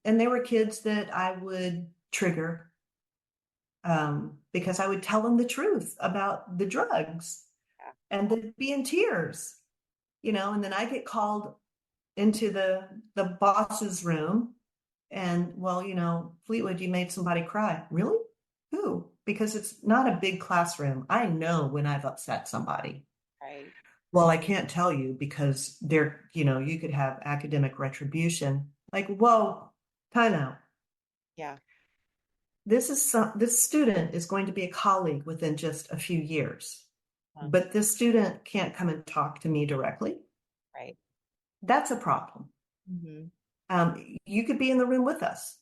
And there were kids that I would trigger because I would tell them the truth about the drugs, and they'd be in tears, and then I get called into the boss's room and, well, Fleetwood, you made somebody cry. Really? Who? Because it's not a big classroom. I know when I've upset somebody. Right. Well, I can't tell you because you could have academic retribution. Like, whoa, time out. Yeah. This student is going to be a colleague within just a few years, but this student can't come and talk to me directly. Right. That's a problem. You could be in the room with us.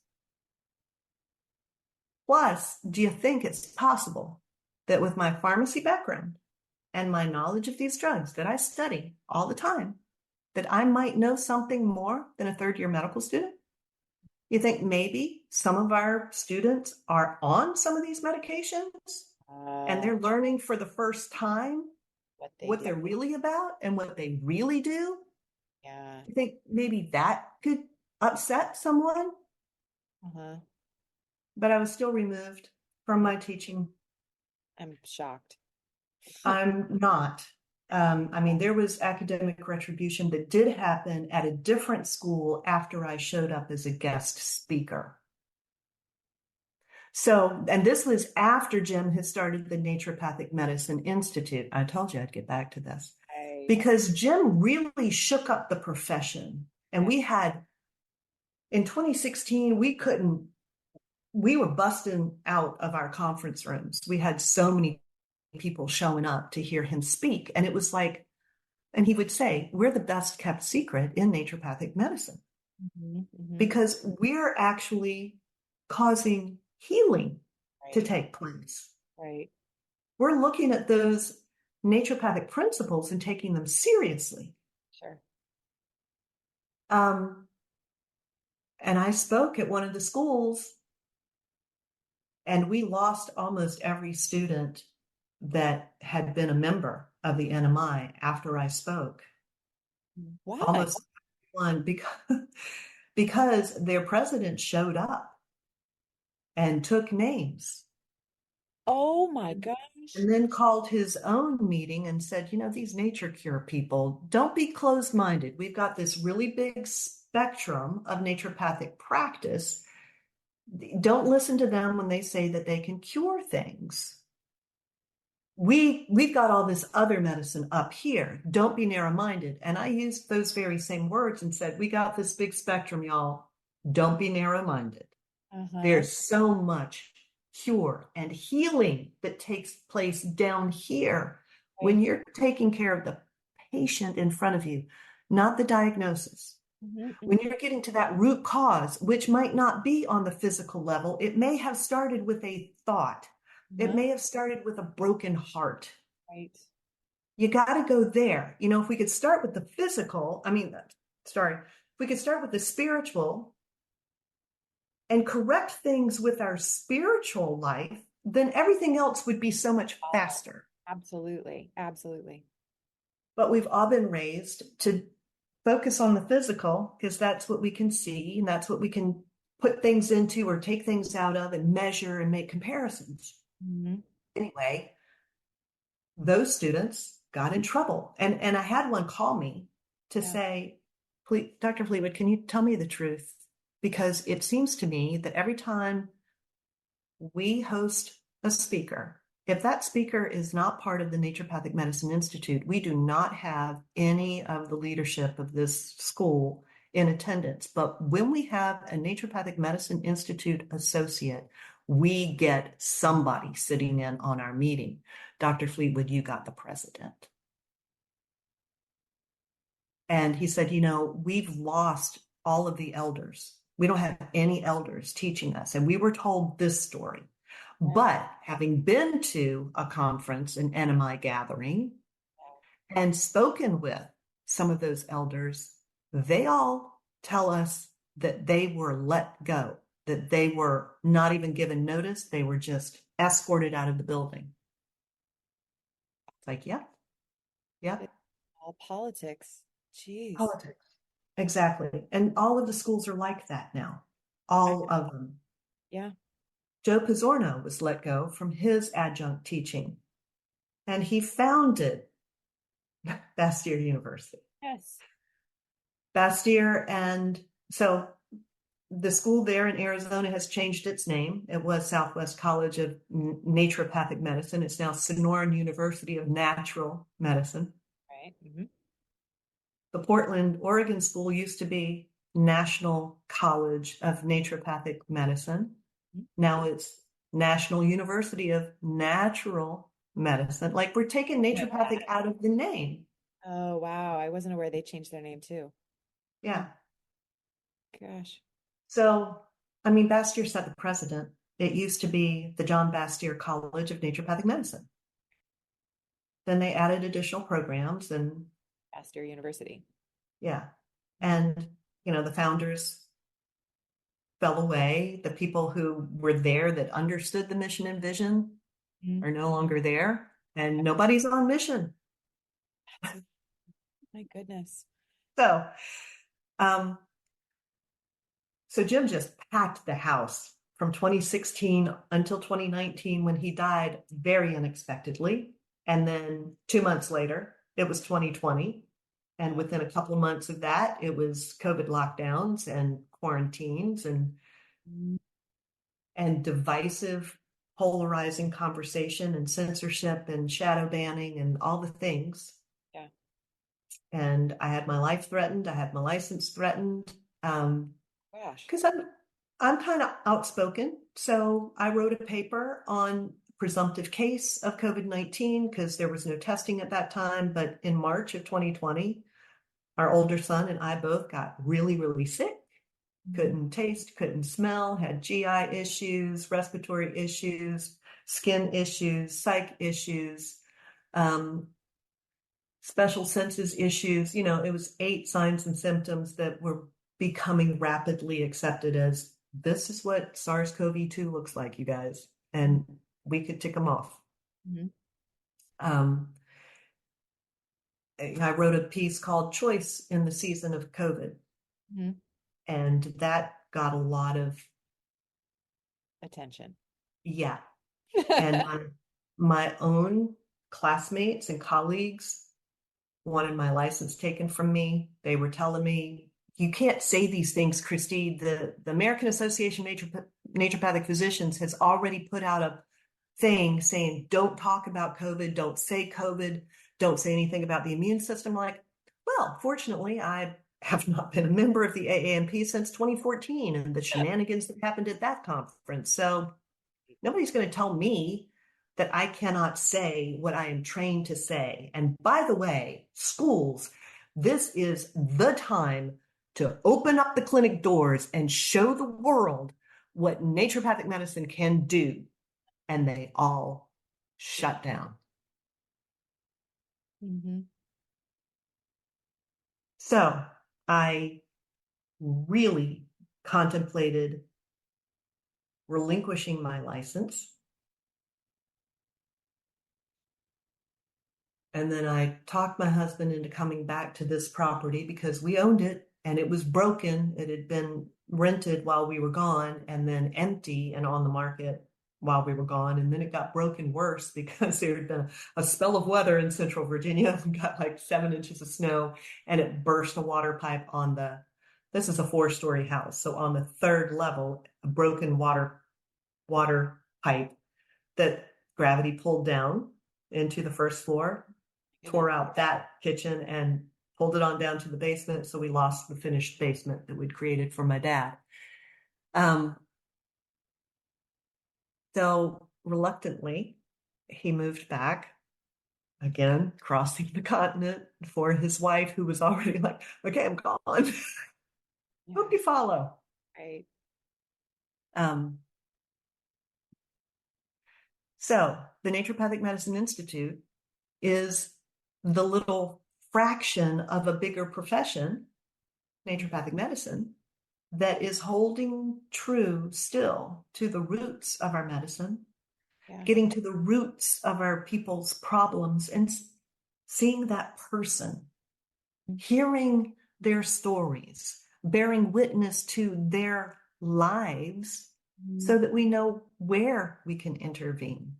Plus, do you think it's possible that with my pharmacy background and my knowledge of these drugs that I study all the time, that I might know something more than a third-year medical student? You think maybe some of our students are on some of these medications and they're learning for the first time what they're really about and what they really do? Yeah. You think maybe that could upset someone? But I was still removed from my teaching. I'm shocked. I'm not. I mean, there was academic retribution that did happen at a different school after I showed up as a guest speaker. So, and this was after Jim had started the Naturopathic Medicine Institute. I told you I'd get back to this. Because Jim really shook up the profession. And we had, in 2016, we were busting out of our conference rooms. We had so many people showing up to hear him speak. And it was like, and he would say, we're the best kept secret in naturopathic medicine because we're actually causing healing to take place. Right. We're looking at those naturopathic principles and taking them seriously. Sure. And I spoke at one of the schools, and we lost almost every student that had been a member of the NMI after I spoke. Why? Almost one because their president showed up and took names. Oh my gosh. And then called his own meeting and said, these nature cure people, don't be closed-minded. We've got this really big spectrum of naturopathic practice. Don't listen to them when they say that they can cure things. We've got all this other medicine up here. Don't be narrow-minded. And I used those very same words and said, we got this big spectrum, y'all. Don't be narrow-minded. There's so much cure and healing that takes place down here when you're taking care of the patient in front of you, not the diagnosis. When you're getting to that root cause, which might not be on the physical level, it may have started with a thought. It may have started with a broken heart. Right. You got to go there. If we could start with the physical, if we could start with the spiritual and correct things with our spiritual life, then everything else would be so much faster. Absolutely. Absolutely. But we've all been raised to focus on the physical because that's what we can see and that's what we can put things into or take things out of and measure and make comparisons. Anyway, those students got in trouble. And I had one call me to say, please, Dr. Fleetwood, can you tell me the truth? Because it seems to me that every time we host a speaker, if that speaker is not part of the Naturopathic Medicine Institute, we do not have any of the leadership of this school in attendance. But when we have a Naturopathic Medicine Institute associate, we get somebody sitting in on our meeting. Dr. Fleetwood, you got the president. And he said, we've lost all of the elders. We don't have any elders teaching us. And we were told this story. But having been to a conference, an NMI gathering, and spoken with some of those elders, they all tell us that they were let go, that they were not even given notice. They were just escorted out of the building. It's like, yeah. All politics. Jeez. Politics. Exactly. And all of the schools are like that now. All of them. Yeah. Joe Pizzorno was let go from his adjunct teaching, and he founded Bastyr University. Yes. Bastyr, and so the school there in Arizona has changed its name. It was Southwest College of Naturopathic Medicine. It's now Sonoran University of Natural Medicine. Right. The Portland, Oregon school used to be National College of Naturopathic Medicine. Now it's National University of Natural Medicine. Like, we're taking naturopathic out of the name. Oh, wow. I wasn't aware they changed their name too. Yeah. Gosh. So, Bastyr set the precedent. It used to be the John Bastyr College of Naturopathic Medicine. Then they added additional programs and Bastyr University. Yeah. And, the founders fell away. The people who were there that understood the mission and vision are no longer there, and nobody's on mission. My goodness. So Jim just packed the house from 2016 until 2019 when he died very unexpectedly. And then 2 months later, it was 2020. And within a couple of months of that, it was COVID lockdowns and quarantines and divisive, polarizing conversation and censorship and shadow banning and all the things. Yeah. And I had my life threatened. I had my license threatened. Gosh. Because I'm kind of outspoken. So I wrote a paper on presumptive case of COVID-19 because there was no testing at that time. But in March of 2020, our older son and I both got really, really sick. Couldn't taste, couldn't smell, had GI issues, respiratory issues, skin issues, psych issues, special senses issues. It was 8 signs and symptoms that were becoming rapidly accepted as this is what SARS-CoV-2 looks like, you guys. And we could tick them off. Mm-hmm. I wrote a piece called Choice in the Season of COVID. Mm-hmm. And that got a lot of attention. Yeah. And my own classmates and colleagues wanted my license taken from me. They were telling me, you can't say these things, Christie. The American Association of Naturopathic Physicians has already put out a thing saying, don't talk about COVID, don't say COVID, don't say anything about the immune system. Like, well, fortunately, I have not been a member of the AANP since 2014 and the shenanigans that happened at that conference. So nobody's going to tell me that I cannot say what I am trained to say. And by the way, schools, this is the time to open up the clinic doors and show the world what naturopathic medicine can do. And they all shut down. Mm-hmm. So I really contemplated relinquishing my license. And then I talked my husband into coming back to this property because we owned it and it was broken. It had been rented while we were gone and then empty and on the market while we were gone. And then it got broken worse because there had been a spell of weather in Central Virginia. We got like 7 inches of snow and it burst a water pipe on this is a 4-story house. So on the 3rd level, a broken water pipe that gravity pulled down into the 1st floor. Tore out that kitchen and pulled it on down to the basement. So we lost the finished basement that we'd created for my dad. So reluctantly, he moved back again, crossing the continent for his wife, who was already like, okay, I'm gone. Hope you follow. Right. So the Naturopathic Medicine Institute is the little fraction of a bigger profession, naturopathic medicine, that is holding true still to the roots of our medicine, getting to the roots of our people's problems and seeing that person, hearing their stories, bearing witness to their lives so that we know where we can intervene.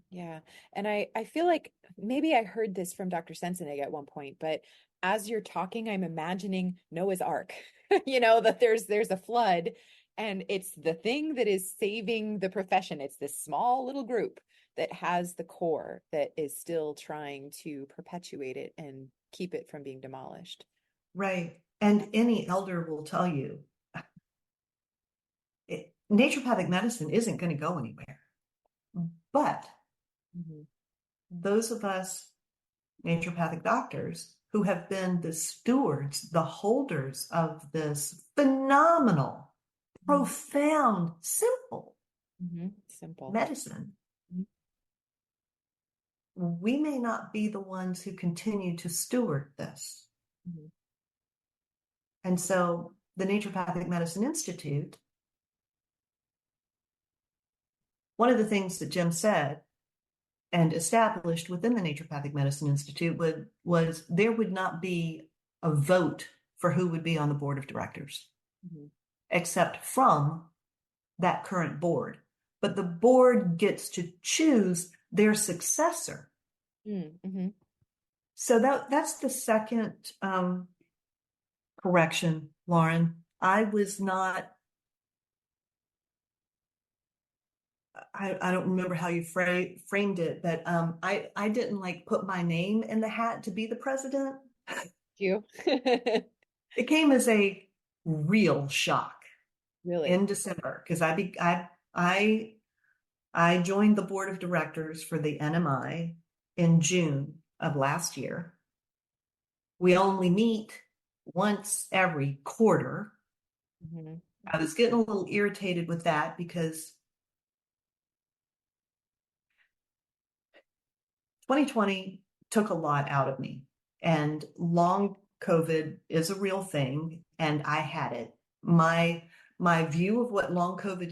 Yeah. And I feel like maybe I heard this from Dr. Sensenig at one point, but as you're talking, I'm imagining Noah's Ark, that there's a flood and it's the thing that is saving the profession. It's this small little group that has the core that is still trying to perpetuate it and keep it from being demolished. Right. And any elder will tell you, naturopathic medicine isn't going to go anywhere. But those of us naturopathic doctors who have been the stewards, the holders of this phenomenal, profound, simple medicine, we may not be the ones who continue to steward this. And so the Naturopathic Medicine Institute, one of the things that Jim said and established within the Naturopathic Medicine Institute was there would not be a vote for who would be on the board of directors, except from that current board. But the board gets to choose their successor. So that's the second correction, Lauren. I was not, I don't remember how you framed it, but I didn't like put my name in the hat to be the president. You? It came as a real shock. Really? In December, because I I joined the board of directors for the NMI in June of last year. We only meet once every quarter. Mm-hmm. I was getting a little irritated with that because 2020 took a lot out of me, and long COVID is a real thing, and I had it. My view of what long COVID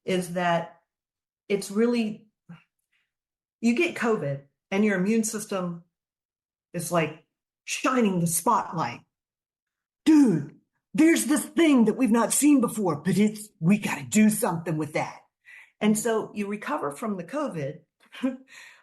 is that it's really, you get COVID and your immune system is like shining the spotlight. Dude, there's this thing that we've not seen before, but we got to do something with that. And so you recover from the COVID,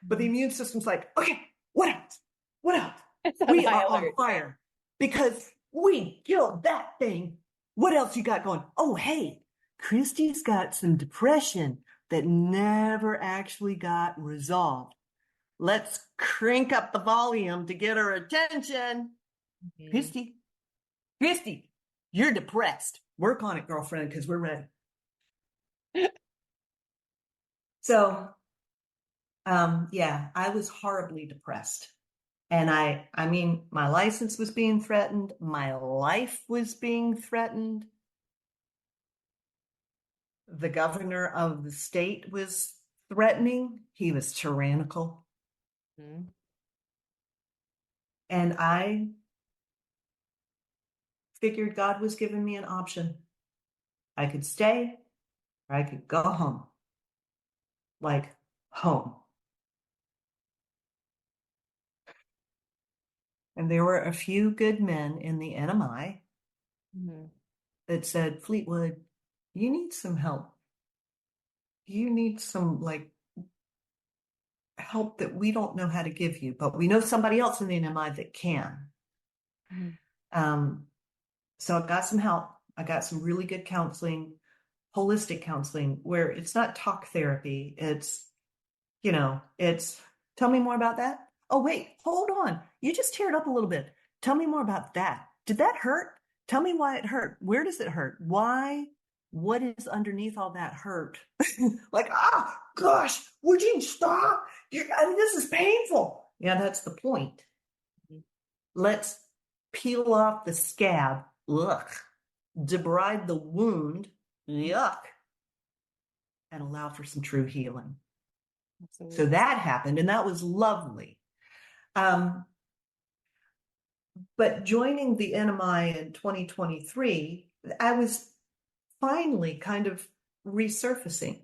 but the immune system's like, okay, what else? What else? It's on We high are on alert. fire because we killed that thing. What else you got going? Oh, hey, Christie's got some depression that never actually got resolved. Let's crank up the volume to get her attention. Mm-hmm. Christie, you're depressed. Work on it, girlfriend, because we're ready. So, yeah, I was horribly depressed. And I mean, my license was being threatened. My life was being threatened. The governor of the state was threatening. He was tyrannical. Mm-hmm. And I figured God was giving me an option. I could stay or I could go home. Like home. And there were a few good men in the NMI Mm-hmm. that said, Fleetwood, you need some help. You need some like help that we don't know how to give you, but we know somebody else in the NMI that can. Mm-hmm. So I got some help. I got some really good counseling, holistic counseling, where it's not talk therapy. It's tell me more about that. Oh, wait, hold on. You just teared up a little bit. Tell me more about that. Did that hurt? Tell me why it hurt. Where does it hurt? Why? What is underneath all that hurt? Like, gosh, would you stop? This is painful. Yeah, that's the point. Mm-hmm. Let's peel off the scab. Ugh. Debride the wound. Yuck. And allow for some true healing. Absolutely. So that happened, and that was lovely. But joining the NMI in 2023, I was finally kind of resurfacing.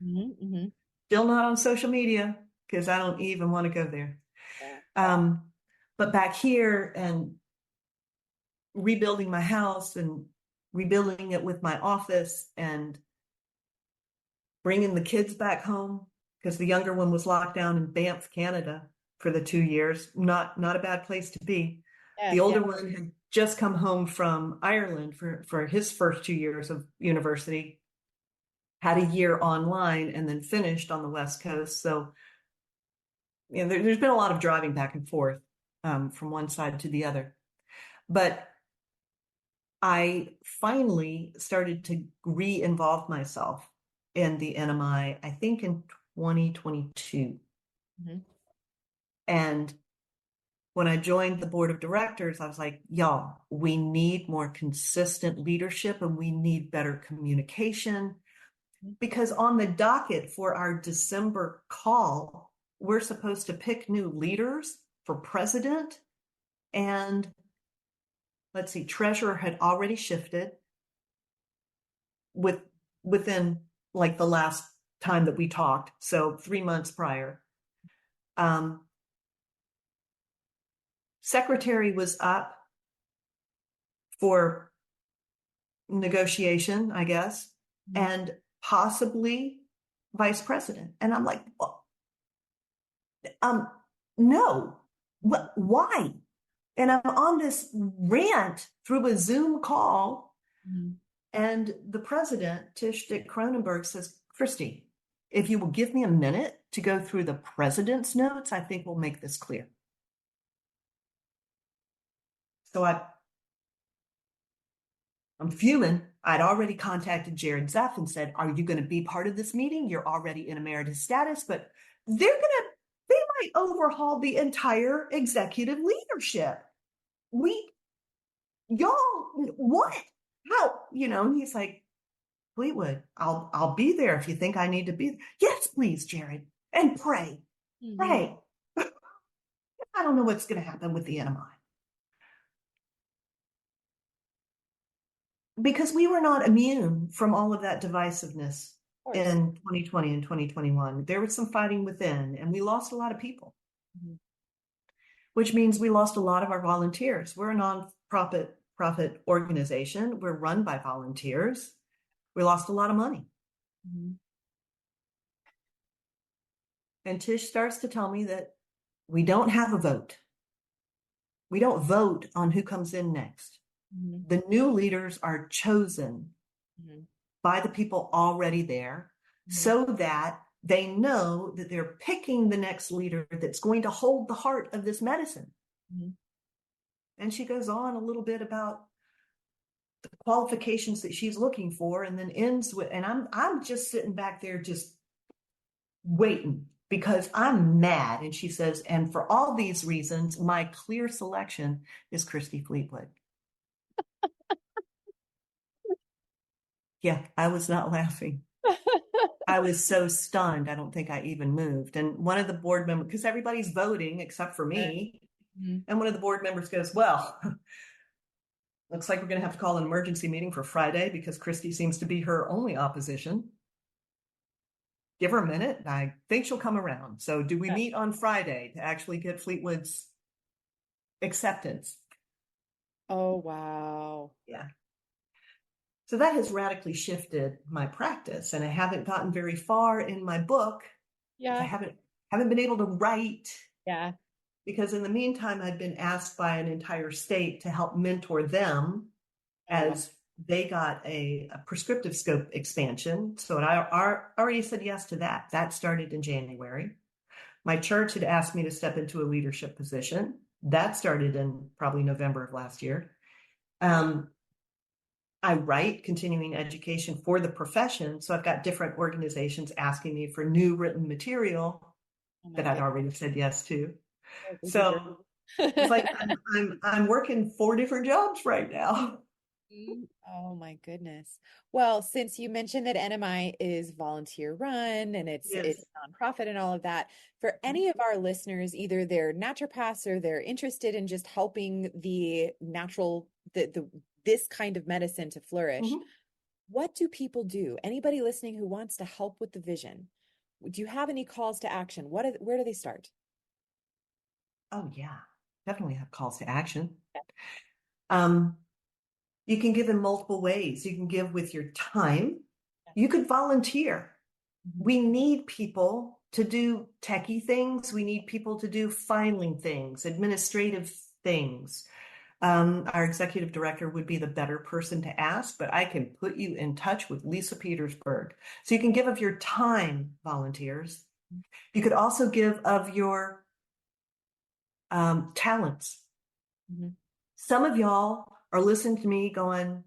Mm-hmm. Mm-hmm. Still not on social media because I don't even want to go there. Yeah. But back here and rebuilding my house and rebuilding it with my office and bringing the kids back home because the younger one was locked down in Banff, Canada for the 2 years. Not a bad place to be. Yes, The older yes. one had just come home from Ireland for his first 2 years of university, had a year online, and then finished on the West Coast. So, there's been a lot of driving back and forth from one side to the other. But I finally started to re-involve myself in the NMI, I think in 2022. Mm-hmm. And when I joined the board of directors, I was like, y'all, we need more consistent leadership and we need better communication. Because on the docket for our December call, we're supposed to pick new leaders for president. And let's see, treasurer had already shifted within like the last time that we talked. So 3 months prior. Secretary was up for negotiation, I guess, and possibly vice president. And I'm like, well, no, why? And I'm on this rant through a Zoom call, and the president, Tish Dick Cronenberg, says, Christie, if you will give me a minute to go through the president's notes, I think we'll make this clear. So I'm fuming. I'd already contacted Jared Zeff and said, are you going to be part of this meeting? You're already in emeritus status, but they might overhaul the entire executive leadership. Y'all, what? How? And he's like, Fleetwood, I'll be there if you think I need to be there. Yes, please, Jared. And pray. Pray. I don't know what's going to happen with the NMI. Because we were not immune from all of that divisiveness in 2020 and 2021. There was some fighting within, and we lost a lot of people, which means we lost a lot of our volunteers. We're a non-profit organization. We're run by volunteers. We lost a lot of money. And Tish starts to tell me that we don't have a vote. We don't vote on who comes in next. The new leaders are chosen by the people already there so that they know that they're picking the next leader that's going to hold the heart of this medicine. And she goes on a little bit about the qualifications that she's looking for, and then ends with, and I'm just sitting back there just waiting because I'm mad. And she says, and for all these reasons, my clear selection is Christie Fleetwood. Yeah, I was not laughing. I was so stunned. I don't think I even moved. And one of the board members, because everybody's voting except for me, and one of the board members goes, well, looks like we're going to have to call an emergency meeting for Friday because Christie seems to be her only opposition. Give her a minute. I think she'll come around. So do we meet on Friday to actually get Fleetwood's acceptance? Oh, wow. Yeah. So that has radically shifted my practice, and I haven't gotten very far in my book. I haven't been able to write. Because in the meantime, I've been asked by an entire state to help mentor them as they got a prescriptive scope expansion. So I already said yes to that. That started in January. My church had asked me to step into a leadership position. That started in probably November of last year. I write continuing education for the profession. So I've got different organizations asking me for new written material that I'd already said yes to. So it's like I'm working 4 different jobs right now. Oh my goodness. Well, since you mentioned that NMI is volunteer run and it's nonprofit and all of that, for any of our listeners, either they're naturopaths or they're interested in just helping the natural this kind of medicine to flourish, what do people do? Anybody listening who wants to help with the vision, do you have any calls to action? Where do they start? Oh yeah, definitely have calls to action. You can give in multiple ways. You can give with your time. You could volunteer. We need people to do techie things. We need people to do filing things, administrative things. Our executive director would be the better person to ask, but I can put you in touch with Lisa Petersburg. So you can give of your time, volunteers. You could also give of your talents. Some of y'all are listening to me going,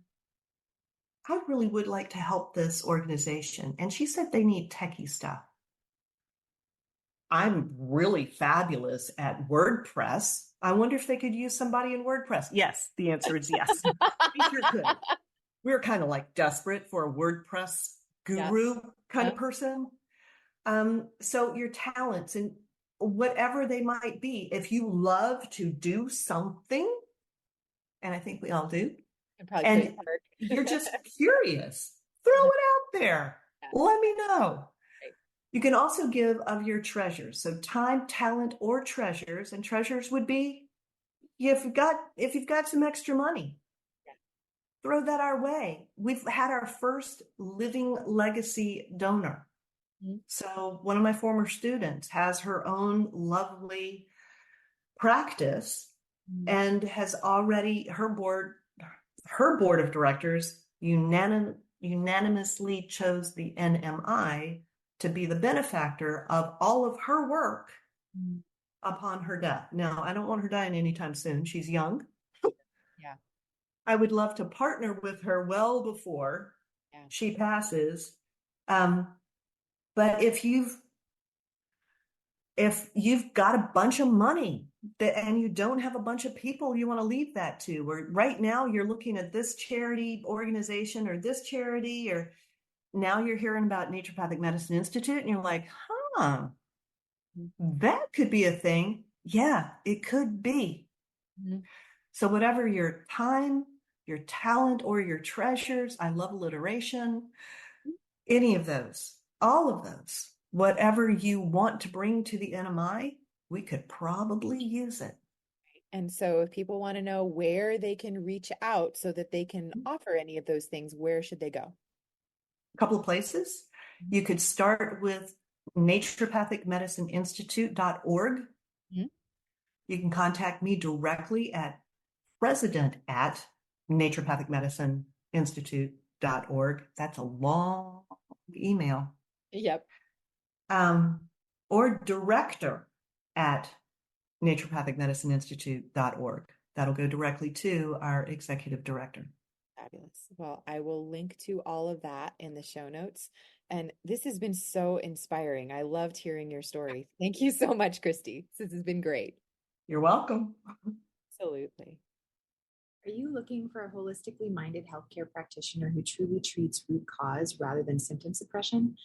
I really would like to help this organization. And she said they need techie stuff. I'm really fabulous at WordPress. I wonder if they could use somebody in WordPress. Yes, the answer is yes. We sure could. We're kind of like desperate for a WordPress guru kind of person. So your talents and whatever they might be, if you love to do something, and I think we all do, and you're just curious, throw it out there. Let me know. You can also give of your treasures. So time, talent, or treasures. And treasures would be if you've got some extra money, throw that our way. We've had our first living legacy donor. So one of my former students has her own lovely practice and has already, her board of directors unanimously chose the NMI to be the benefactor of all of her work upon her death. Now, I don't want her dying anytime soon. She's young. I would love to partner with her well before she passes. But if you've got a bunch of money and you don't have a bunch of people you want to leave that to, or right now you're looking at this charity organization or this charity, or now you're hearing about Naturopathic Medicine Institute and you're like, that could be a thing. Yeah, it could be. Mm-hmm. So whatever your time, your talent, or your treasures, I love alliteration, any of those, all of those, whatever you want to bring to the NMI, we could probably use it. And so if people want to know where they can reach out so that they can offer any of those things, where should they go? A couple of places. You could start with naturopathicmedicineinstitute.org. Mm-hmm. You can contact me directly at president@naturopathicmedicineinstitute.org. That's a long email. Yep. Or director@naturopathicmedicineinstitute.org. That'll go directly to our executive director. Fabulous. Well, I will link to all of that in the show notes. And this has been so inspiring. I loved hearing your story. Thank you so much, Christie. This has been great. You're welcome. Absolutely. Are you looking for a holistically minded healthcare practitioner who truly treats root cause rather than symptom suppression?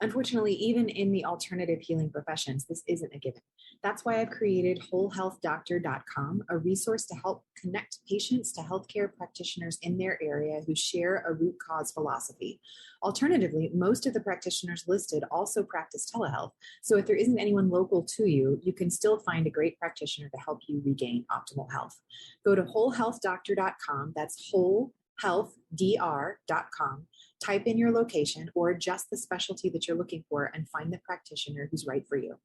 Unfortunately, even in the alternative healing professions, this isn't a given. That's why I've created wholehealthdoctor.com, a resource to help connect patients to healthcare practitioners in their area who share a root cause philosophy. Alternatively, most of the practitioners listed also practice telehealth. So if there isn't anyone local to you, you can still find a great practitioner to help you regain optimal health. Go to wholehealthdoctor.com. That's wholehealthdr.com. Type in your location or just the specialty that you're looking for and find the practitioner who's right for you.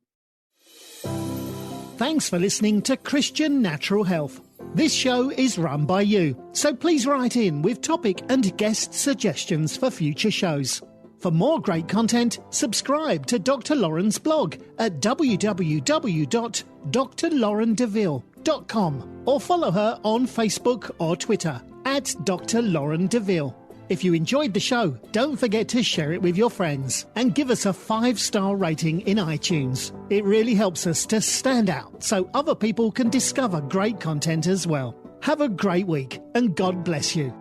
Thanks for listening to Christian Natural Health. This show is run by you, so please write in with topic and guest suggestions for future shows. For more great content, subscribe to Dr. Lauren's blog at www.drlaurendeville.com or follow her on Facebook or Twitter at Dr. Lauren Deville. If you enjoyed the show, don't forget to share it with your friends and give us a 5-star rating in iTunes. It really helps us to stand out so other people can discover great content as well. Have a great week and God bless you.